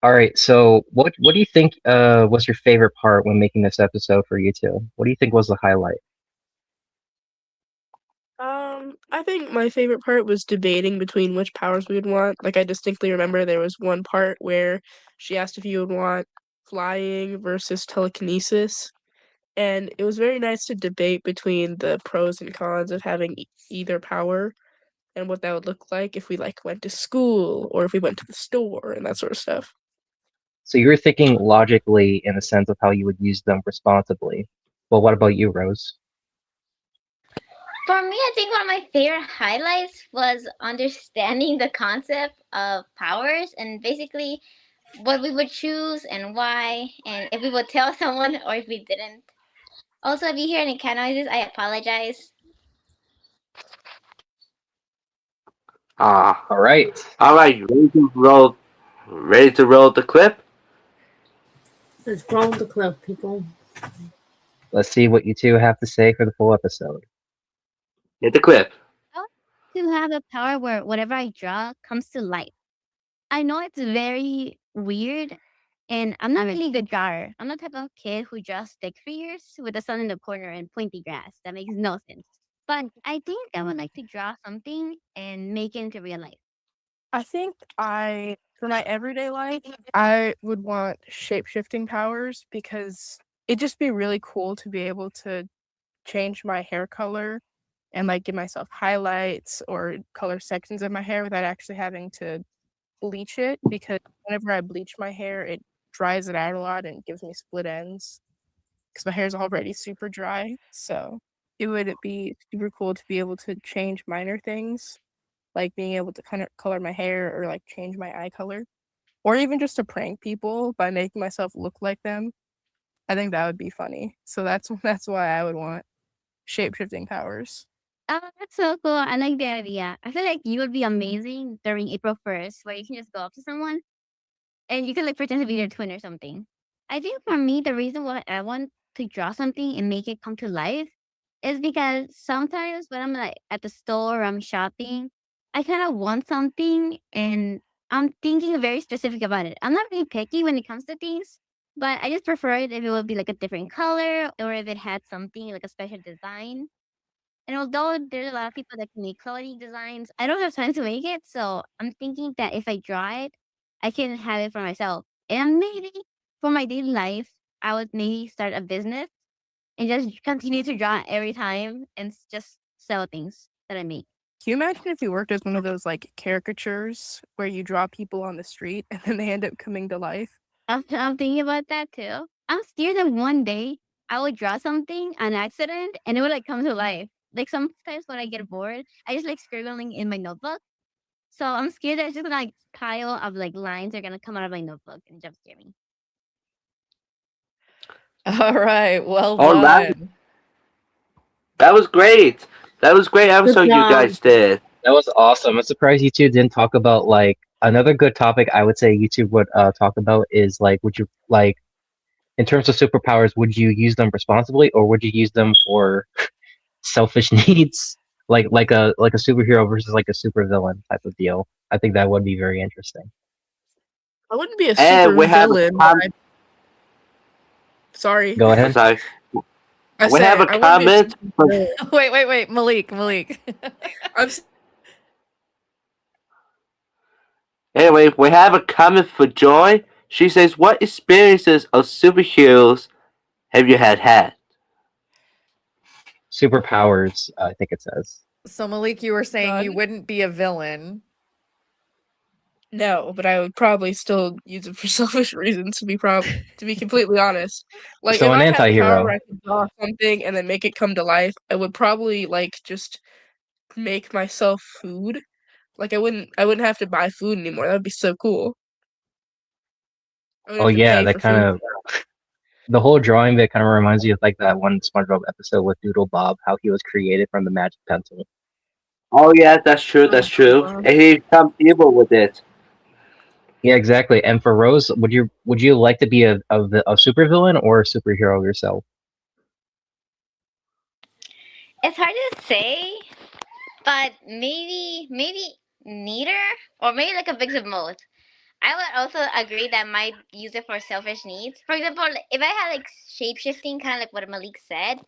All right, so what do you think was your favorite part when making this episode for you two? What do you think was the highlight? I think my favorite part was debating between which powers we would want. Like, I distinctly remember there was one part where she asked if you would want flying versus telekinesis. And it was very nice to debate between the pros and cons of having either power and what that would look like if we went to school or if we went to the store and that sort of stuff. So you were thinking logically in the sense of how you would use them responsibly. Well, what about you, Rose? For me, I think one of my favorite highlights was understanding the concept of powers and basically what we would choose and why, and if we would tell someone or if we didn't. Also, if you hear any cat noises, I apologize. All right. All right, ready to roll the clip? Let's roll the clip, people. Let's see what you two have to say for the full episode. Hit the clip. To have a power where whatever I draw comes to life. I know it's very weird And I'm not really a good drawer. I'm the type of kid who draws stick figures with the sun in the corner and pointy grass. That makes no sense. But I think I would like to draw something and make it into real life. I think for my everyday life, I would want shape shifting powers because it'd just be really cool to be able to change my hair color and like give myself highlights or color sections of my hair without actually having to bleach it, because whenever I bleach my hair, it dries it out a lot and gives me split ends because my hair is already super dry. So it would be super cool to be able to change minor things, like being able to kind of color my hair or like change my eye color, or even just to prank people by making myself look like them. I think that would be funny. So that's why I would want shape shifting powers. Oh, that's so cool. I like the idea. I feel like you would be amazing during April 1st, where you can just go up to someone and you can like pretend to be their twin or something. I think for me, the reason why I want to draw something and make it come to life is because sometimes when I'm like at the store or I'm shopping, I kind of want something and I'm thinking very specific about it. I'm not really picky when it comes to things, but I just prefer it if it would be like a different color or if it had something like a special design. And although there's a lot of people that can make quality designs, I don't have time to make it. So I'm thinking that if I draw it, I can have it for myself. And maybe for my daily life, I would maybe start a business and just continue to draw every time and just sell things that I make. Can you imagine if you worked as one of those like caricatures where you draw people on the street and then they end up coming to life? I'm thinking about that too. I'm scared that one day I would draw something on accident and it would like come to life. Like sometimes when I get bored, I just like scribbling in my notebook. So I'm scared that it's just gonna like pile of like lines are gonna come out of my notebook and jump scare me. All right, well All right. done. That was great. That was great Good episode you job. guys did. That was awesome. I'm surprised you two didn't talk about like another good topic I would say YouTube would talk about is like would you like in terms of superpowers, would you use them responsibly or would you use them for selfish needs? Like a superhero versus like a supervillain type of deal. I think that would be very interesting. I wouldn't be a And super we have villain. Sorry. Go I'm ahead. sorry. I We have said a I wouldn't be a comment. super From, villain. Wait, Malik. anyway, we have a comment for Joy. She says, "What experiences of superheroes have you had?" Superpowers, I think it says. So Malik, you were saying you None. wouldn't be a villain. No, but I would probably still use it for selfish reasons. To be completely honest, like if So an I had the power where anti-hero. I could draw something and then make it come to life, I would probably like just make myself food. Like I wouldn't have to buy food anymore. That would be so cool. I Oh wouldn't have to yeah, pay that for kind food. of the whole drawing bit kind of reminds me of like that one SpongeBob episode with Doodle Bob, how he was created from the magic pencil. Oh yeah, that's true. That's true. And he becomes evil with it. Yeah, exactly. And for Rose, would you like to be a supervillain or a superhero yourself? It's hard to say, but maybe neither, or maybe like a mix of both. I would also agree that I might use it for selfish needs. For example, if I had like shape shifting, kind of like what Malik said,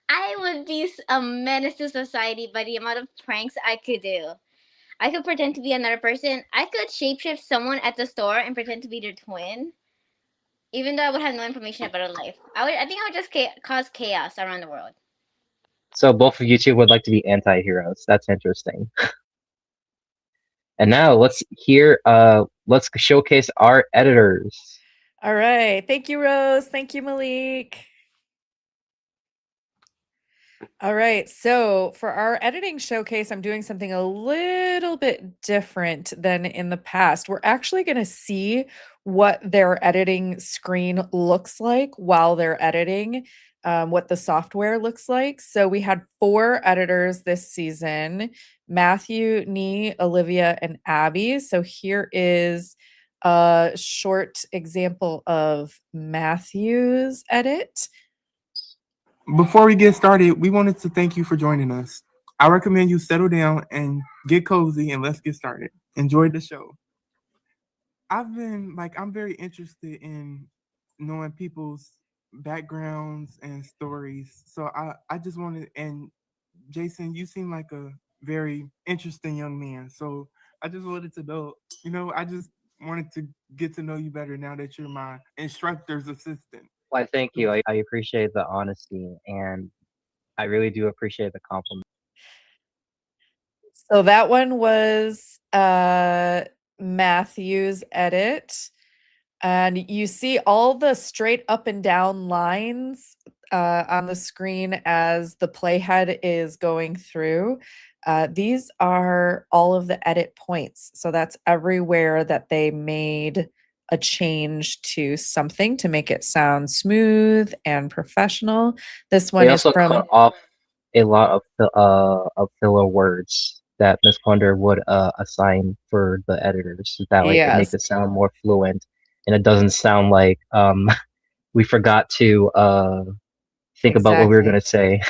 I would be a menace to society by the amount of pranks I could do. I could pretend to be another person. I could shapeshift someone at the store and pretend to be their twin, even though I would have no information about their life. I think I would just cause chaos around the world. So both of you two would like to be anti-heroes. That's interesting. And now let's showcase our editors. All right. Thank you, Rose. Thank you, Malik. All right. So for our editing showcase, I'm doing something a little bit different than in the past. We're actually going to see what their editing screen looks like while they're editing, what the software looks like. So we had 4 editors this season: Matthew, Nee, Olivia, and Abby. So here is a short example of Matthew's edit. Before we get started, we wanted to thank you for joining us. I recommend you settle down and get cozy and let's get started. Enjoy the show. I'm very interested in knowing people's backgrounds and stories. So I just wanted, and Jason, you seem like a very interesting young man. So I just wanted to know, I just wanted to get to know you better now that you're my instructor's assistant. Why, thank you. I appreciate the honesty, and I really do appreciate the compliment. So that one was Matthew's edit. And you see all the straight up and down lines on the screen as the playhead is going through. These are all of the edit points. So that's everywhere that they made a change to something to make it sound smooth and professional. This They one is also from cut off a lot of filler words that Miss Ponder would assign for the editors. That way, it makes yes, it sound more fluent, and it doesn't sound like we forgot to think about what we were exactly. gonna say.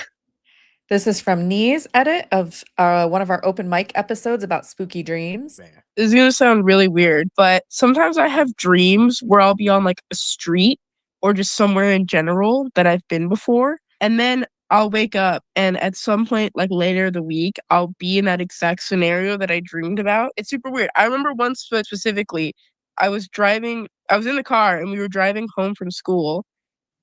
This is from Knee's edit of one of our open mic episodes about spooky dreams. This is gonna sound really weird, but sometimes I have dreams where I'll be on like a street or just somewhere in general that I've been before. And then I'll wake up and at some point, like later the week, I'll be in that exact scenario that I dreamed about. It's super weird. I remember once specifically, I was in the car and we were driving home from school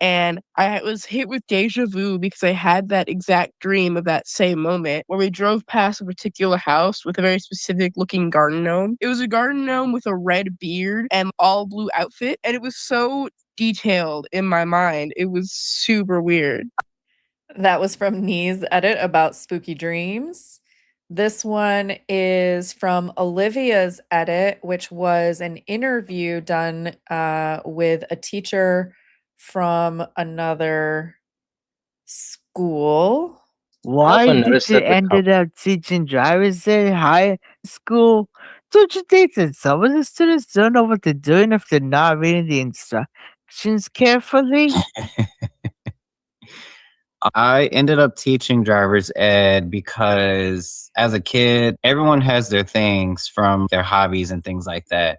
and I was hit with deja vu because I had that exact dream of that same moment where we drove past a particular house with a very specific looking garden gnome. It was a garden gnome with a red beard and all blue outfit, and it was so detailed in my mind. It was super weird. That was from Knee's edit about spooky dreams. This one is from Olivia's edit, which was an interview done with a teacher from another school. I Why also did noticed you that the ended up teaching drivers in high school? Don't you think that some of the students don't know what they're doing if they're not reading the instructions carefully? I ended up teaching driver's ed because as a kid, everyone has their things from their hobbies and things like that.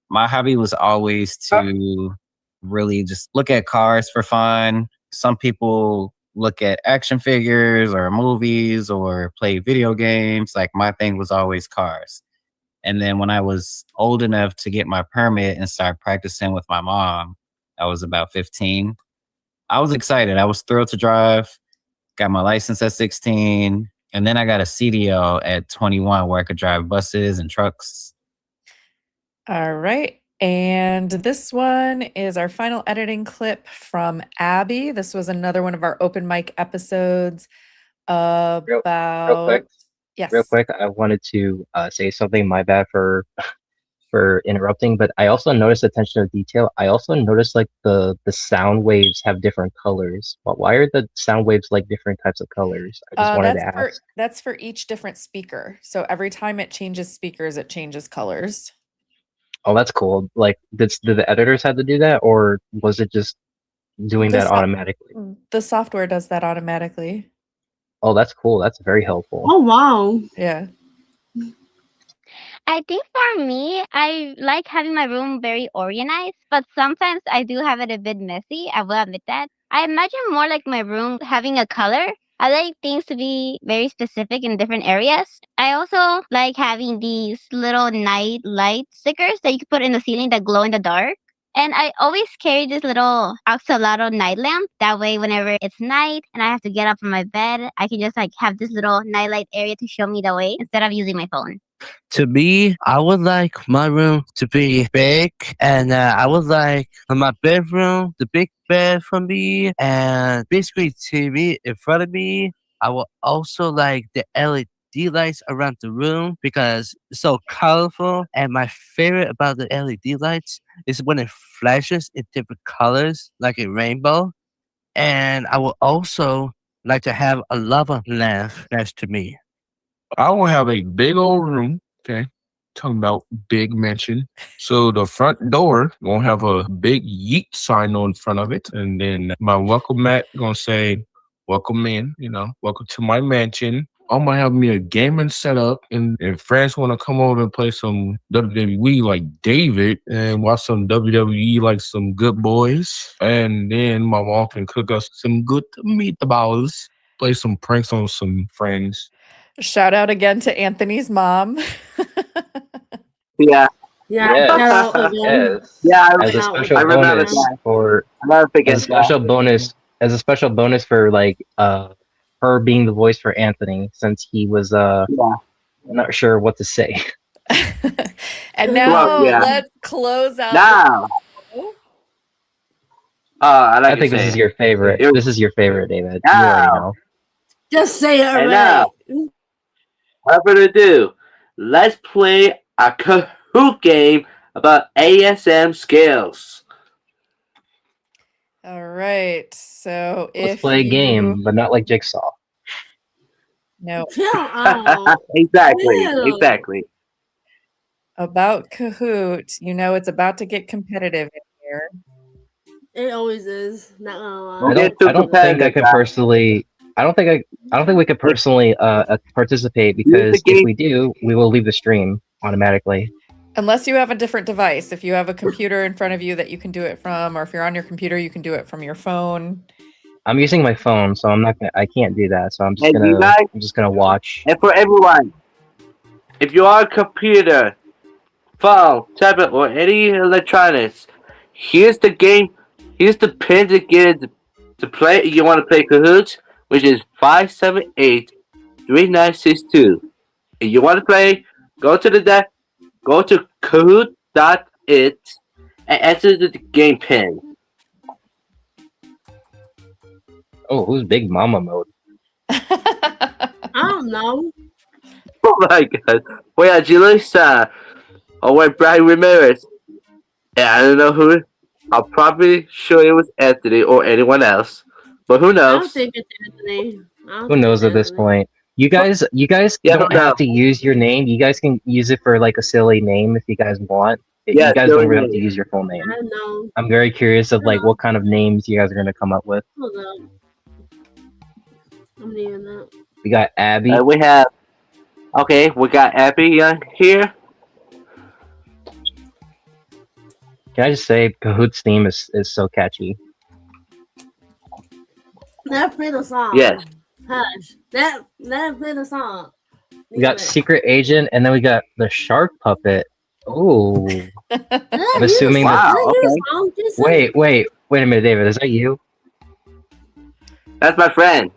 My hobby was always to really just look at cars for fun. Some people look at action figures or movies or play video games. Like my thing was always cars. And then when I was old enough to get my permit and start practicing with my mom, I was about 15. I was excited. I was thrilled to drive. Got my license at 16. And then I got a CDL at 21 where I could drive buses and trucks. All right. And this one is our final editing clip from Abby. This was another one of our open mic episodes Real about, quick, real yes. quick, I wanted to say something. My bad for interrupting, but I also noticed attention to detail. I also noticed like the sound waves have different colors. But why are the sound waves like different types of colors? I just wanted to ask. That's for each different speaker. So every time it changes speakers, it changes colors. Oh, that's cool. Like, did the editors have to do that, or was it just doing The that so automatically? the software does that automatically. Oh, that's cool. That's very helpful. Oh wow. Yeah. I think for me, I like having my room very organized, but sometimes I do have it a bit messy. I will admit that. I imagine more like my room having a color. I like things to be very specific in different areas. I also like having these little night light stickers that you can put in the ceiling that glow in the dark. And I always carry this little Oxalato night lamp. That way, whenever it's night and I have to get up from my bed, I can just like have this little nightlight area to show me the way instead of using my phone. To me, I would like my room to be big, and I would like my bedroom, the big bed for me, and basically TV in front of me. I would also like the LED lights around the room because it's so colorful. And my favorite about the LED lights is when it flashes in different colors, like a rainbow. And I would also like to have a lava lamp next to me. I will have a big old room. Okay. Talking about big mansion. So the front door gonna have a big yeet sign on front of it. And then my welcome mat gonna say, welcome in, welcome to my mansion. I'm gonna have me a gaming setup, and if friends want to come over and play some WWE like David and watch some WWE like some good boys, and then my mom can cook us some good meatballs, play some pranks on some friends. Shout out again to Anthony's mom. Yeah. Yeah, Yes, shout out again. yes. Yeah, As a Shout out special I again. remember bonus that. for I never as a forget that. special bonus for like her being the voice for Anthony since he was Yeah. not sure what to say. And Well, now yeah. let's close out the Now, show. I like I to think this say is it. your favorite. It was- This is your favorite, David. You already Now, know. Just say it and already. now, without further ado, let's play a Kahoot game about ASM scales. All right. So Let's if play a you game, but not like Jigsaw. know Chill out. Exactly. Chill. Exactly. about Kahoot, you know it's about to get competitive in here. It always is. Not gonna lie. Don't get too I don't think I competitive, can guys. personally. I don't think we could personally participate Use the because if game. we do, we will leave the stream automatically. Unless you have a different device. If you have a computer in front of you that you can do it from, or if you're on your computer, you can do it from your phone. I'm using my phone, so I'm not gonna. I can't do that. So I'm just And you gonna. guys, I'm just gonna watch. and for everyone, if you are a computer, phone, tablet, or any electronics, here's the game. Here's the pin to get it to play. You want to play Kahoot, which is 578-3962. If you want to play, go to the deck, go to Kahoot.it, and enter the game pin. Oh, who's Big Mama mode? I don't know. Oh my god. Wait, Angelisa. Oh, wait, Brian Ramirez. Yeah, I don't know who. I'm probably sure it was Anthony or anyone else. But who I don't knows? think it's Anthony. I don't Who think knows it's at this Anthony. point? You guys Yeah, who don't have knows? to use your name. You guys can use it for like a silly name if you guys want. Yeah, You guys silly don't really have to name. use your full name. I know. I'm very curious of like Hold what kind of names you guys are gonna come up with. up. I'm needing that. We got Abby. We have. Okay, we got Abby here. Can I just say Kahoot's theme is so catchy. Let her play the song. Yes. Hush. Let her play the song. We got Secret Agent, and then we got the Shark Puppet. Oh, I'm assuming Wow, that. okay. Wait a minute, David. Is that you? That's my friend.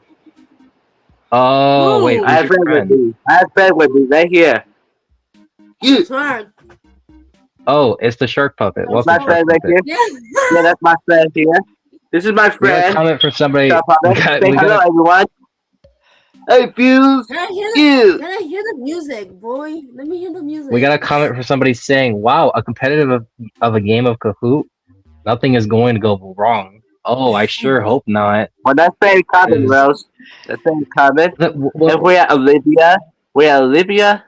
Oh, wait, I have who's your friend with friend? me. I have friend with me right here. You. Shark. Oh, it's the Shark Puppet. That's Welcome, my Shark friend right Puppet. here. Yeah, that's my friend here. This is my We got a friend. comment from somebody. Stop, We Say got, hello, everyone. Hey, Fuse. Can I hear You. Can I hear the music, boy? Let me hear the music. we got a comment from somebody saying, "Wow, a competitive of a game of Kahoot. Nothing is going to go wrong." Oh, I sure hope not. Well, that's very common, Is- Rose. That's very common. well- And we are Olivia. We are Olivia.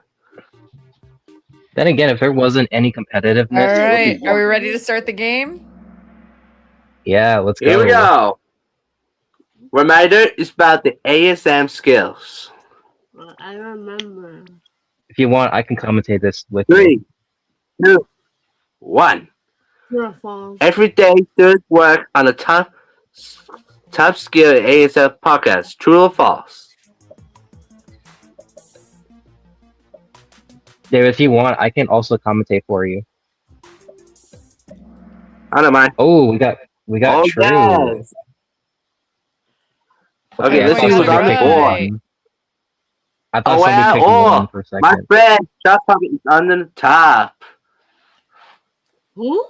Then again, if there wasn't any competitiveness, All it would right. be Are we boring. ready to start the game? Yeah, let's go. Here we go. Reminder is about the ASM skills. I remember. If you want, I can commentate this with you. 3, 2, 1. You're false. Every day, doing work on the top skill ASM podcast. True or false? David, if you want, I can also commentate for you. I don't mind. Oh, we got Oh, True. yes. Okay, I let's thought see who's on somebody the picked board. one. I thought Oh, somebody wow. picked one for a My second. friend, Shot Puppet is on the top. Who?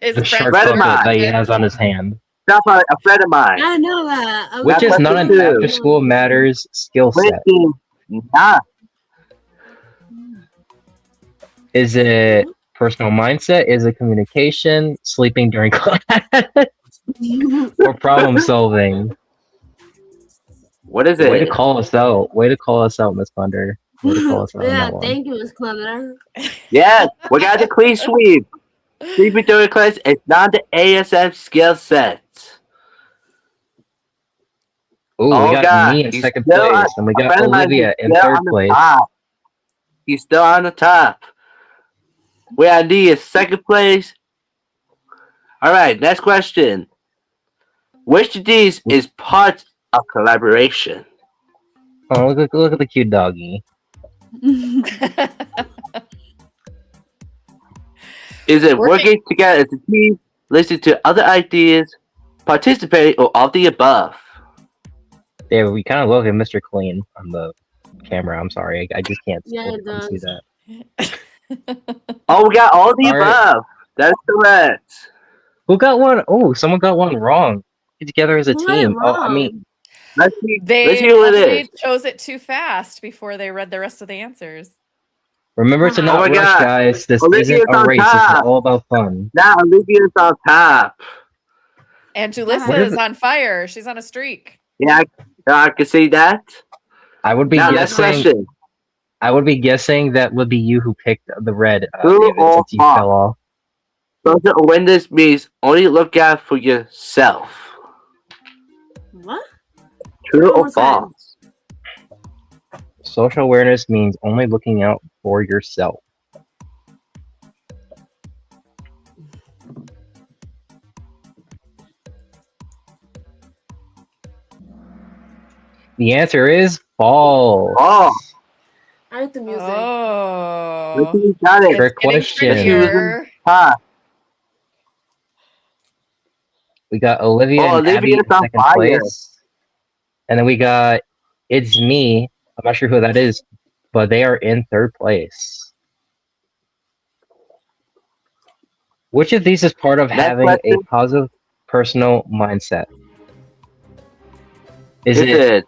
His The friend shark friend of puppet mine. that he has on his hand. Shot Puppet, a friend of mine. I know that. Which is That's not what an to do. after school matters skill set. Wishing, nah. Is it personal mindset? Is it communication? Sleeping during class? Or problem solving? What is Way to it? call us out. Way to call us out, Miss Thunder. Way to call us out on Yeah, that one. thank you, Miss Clemmer. Yes, we got the clean sweep. Sleeping during class is not the ASM skill set. Oh, we Oh got God, me in he's second still on, place, and we a got friend of mine. He's Olivia in still third on the place. top. He's still on the top. We had D in second place. All right, next question. Which of these is part of collaboration? Oh, look at the cute doggy. Is it Working- working together as a team, listening to other ideas, participating, or all the above? Yeah, we kind of look at Mr. Clean on the camera. I'm sorry, I just can't Yeah, it unsee does. that. Oh, we got all the All right. above. That's correct. Who got one? Oh, someone got one wrong. Get together as a Who got it team. Oh, I mean, wrong? Let's see. Let's They see who it is. probably chose it too fast before they read the rest of the answers. remember to Oh not my rush, God. guys. This Olivia's isn't a on race. This is top. all about fun. Now Olivia's on top. And What Julissa if- is on fire. She's on a streak. Yeah, I can see that. I would be Now, next guessing. question. I would be guessing that would be you who picked the red, True David, or since you false? fell off. Social awareness means only look out for yourself. What? True One or more time. false? Social awareness means only looking out for yourself. The answer is false. Oh, I like the music. let's Oh. see who's got it. Trick It's getting question. Let's see who's in trickier. top. We got Olivia Oh, and Abby in Olivia's on second fire. place. And then we got It's Me. I'm not sure who that is, but they are in third place. Which of these is part of Next having a question. positive personal mindset? Is Is it it?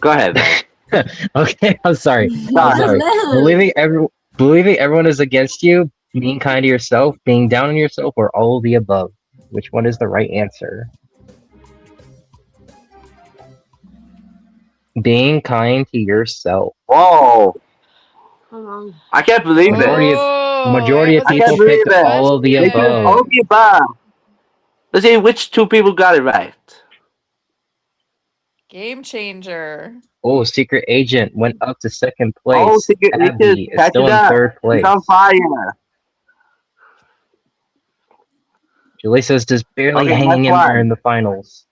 Go ahead, man. okay? I'm sorry. I'm Sorry. sorry. Believing everyone is against you, being kind to yourself, being down on yourself, or all of the above. Which one is the right answer? Being kind to yourself. Whoa. Hold on. I can't believe it. Majority of I people can't believe picked it. all of the They chose above. all of the above. Let's see which two people got it right. Game changer. Oh, Secret Agent went up to second place. Oh, Secret Abby Agent, is catch still it in up. third place. He's on fire. Julisa's just barely Okay, hanging next in there one. in the finals.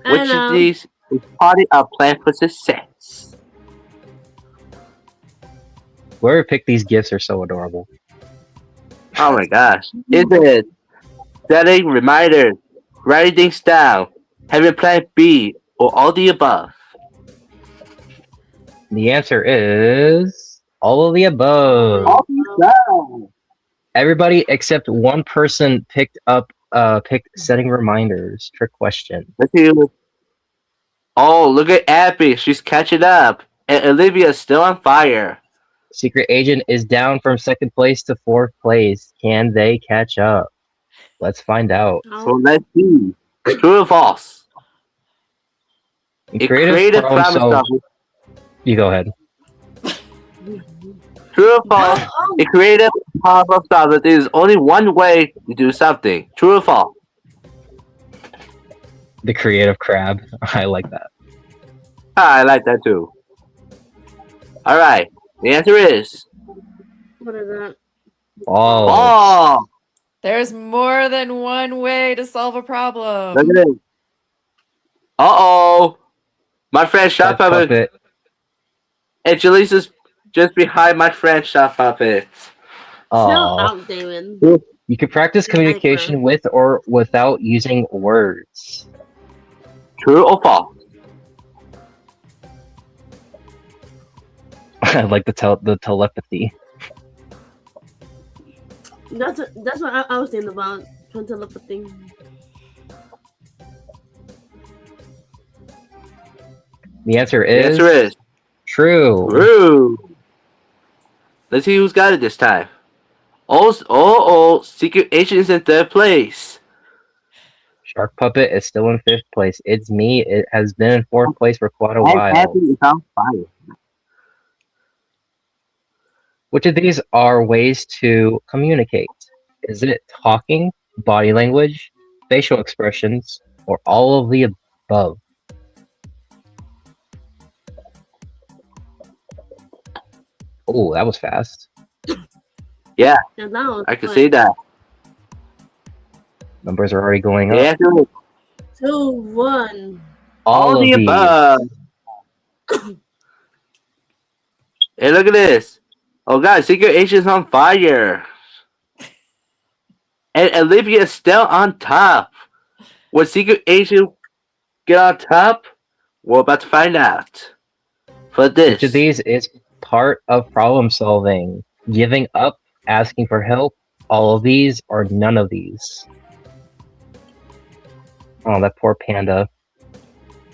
Which of these is part of plan for success? Whoever picked these gifts are so adorable. Oh my gosh. Is it setting reminders, writing things down, having plan B, or all the above? The answer is all of the above. All the above. Everybody except one person picked setting reminders. Trick question. Let's see. Oh, look at Abby. She's catching up. And Olivia's still on fire. Secret Agent is down from second place to fourth place. Can they catch up? Let's find out. So let's see. True or false? In A creative creative problem problem solving. solving. You go ahead. True or false? A creative problem solving is only one way to do something. True or false? The creative crab. I like that. I like that too. Alright. The answer is What is that? False. false. There's more than one way to solve a problem. Look at it. Uh-oh. My friend Shot Puppet. And Jaleesa's just behind my friend Shot Puppet. Chill Aw. out, David. You can practice communication with or without using words. True or false? I like the telepathy. That's what I was thinking about. Trying to look for things. The answer The is answer is true. true. Let's see who's got it this time. Secret Agent is in third place. Shark Puppet is still in fifth place. It's Me. It has been in fourth place for quite a And while. Abby is on fire. Which of these are ways to communicate? Is it talking, body language, facial expressions, or all of the above? Oh, that was fast. Yeah, Yeah, that was I can quick. see that. Numbers are already going up. Yeah, 2-1. All the of these. above. Hey, look at this. Oh, God, Secret Agent's on fire. And Olivia is still on top. Will Secret Agent get on top? We're about to find out. For this. Which of these is part of problem solving? Giving up, asking for help, all of these, or none of these? Oh, that poor panda.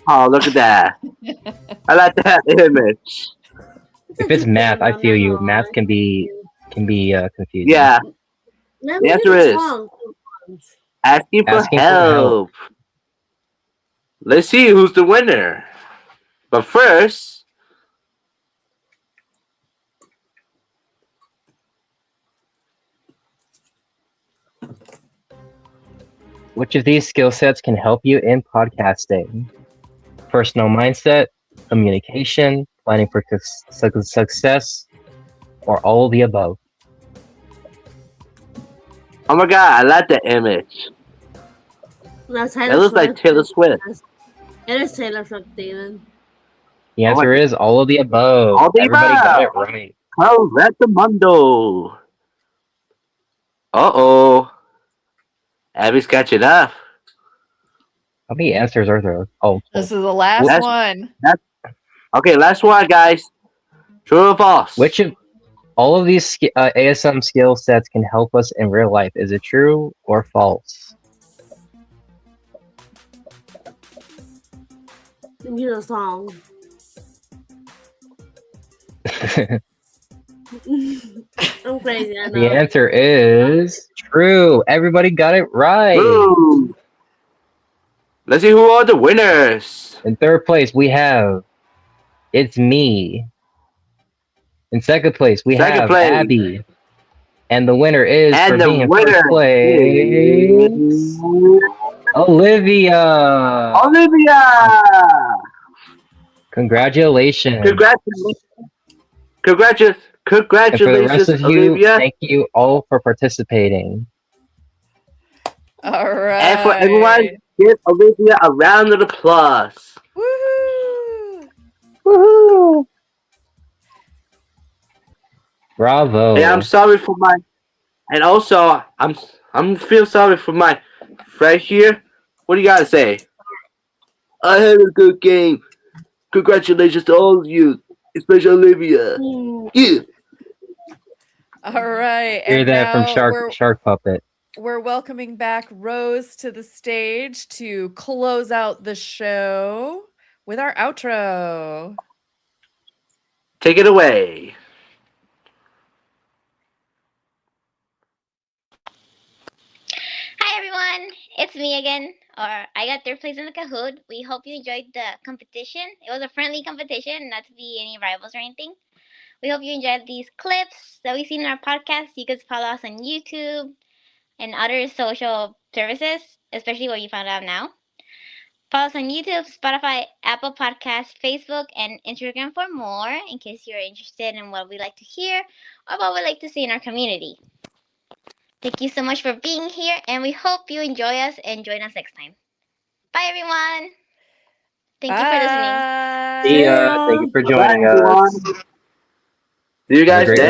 Oh, look at that. I like that image. If it's math, I feel you. Math can be confusing. Yeah. Let The me answer hear the is song. asking for Asking for help. help. Let's see who's the winner. But first, Which of these skill sets can help you in podcasting? Personal mindset, communication, planning for success, or all of the above? oh my God, I like that image. That's It looks like Taylor Swift. It is Taylor Swift, David. The answer is all of the above. All the Everybody got it above. right. Correctamundo. Uh-oh. Abby's catching up. How many answers are there? Oh, This is the last one. Okay, last one, guys. True or false? which of all of these ASM skill sets can help us in real life? Is it true or false? Let me hear the song. I'm crazy, I know. The answer is true. Everybody got it right. True. Let's see who are the winners. In third place, we have It's Me. In second place, we have Abby. And the winner is, for being in first place, Olivia. Congratulations. Congratulations, And for the rest of you, Olivia. thank you all for participating. All right. And for everyone, give Olivia a round of applause. Woohoo! Woohoo! Bravo. And I'm sorry for my, and also I'm feel sorry for my friend here. What do you gotta say? I had a good game. Congratulations to all of you, especially Olivia. Yeah. All right. Hear And that from now Shark Puppet. we're welcoming back Rose to the stage to close out the show with our outro. Take it away. Hi everyone, it's me again. Or I got third place in the Kahoot. We hope you enjoyed the competition. It was a friendly competition, not to be any rivals or anything. We hope you enjoyed these clips that we've seen in our podcast. You can follow us on YouTube and other social services, especially what you found out now. Follow us on YouTube, Spotify, Apple Podcasts, Facebook, and Instagram for more in case you're interested in what we like to hear or what we like to see in our community. Thank you so much for being here, and we hope you enjoy us and join us next time. Bye, everyone. Thank you for listening. See ya. Thank you for joining us. See you guys next.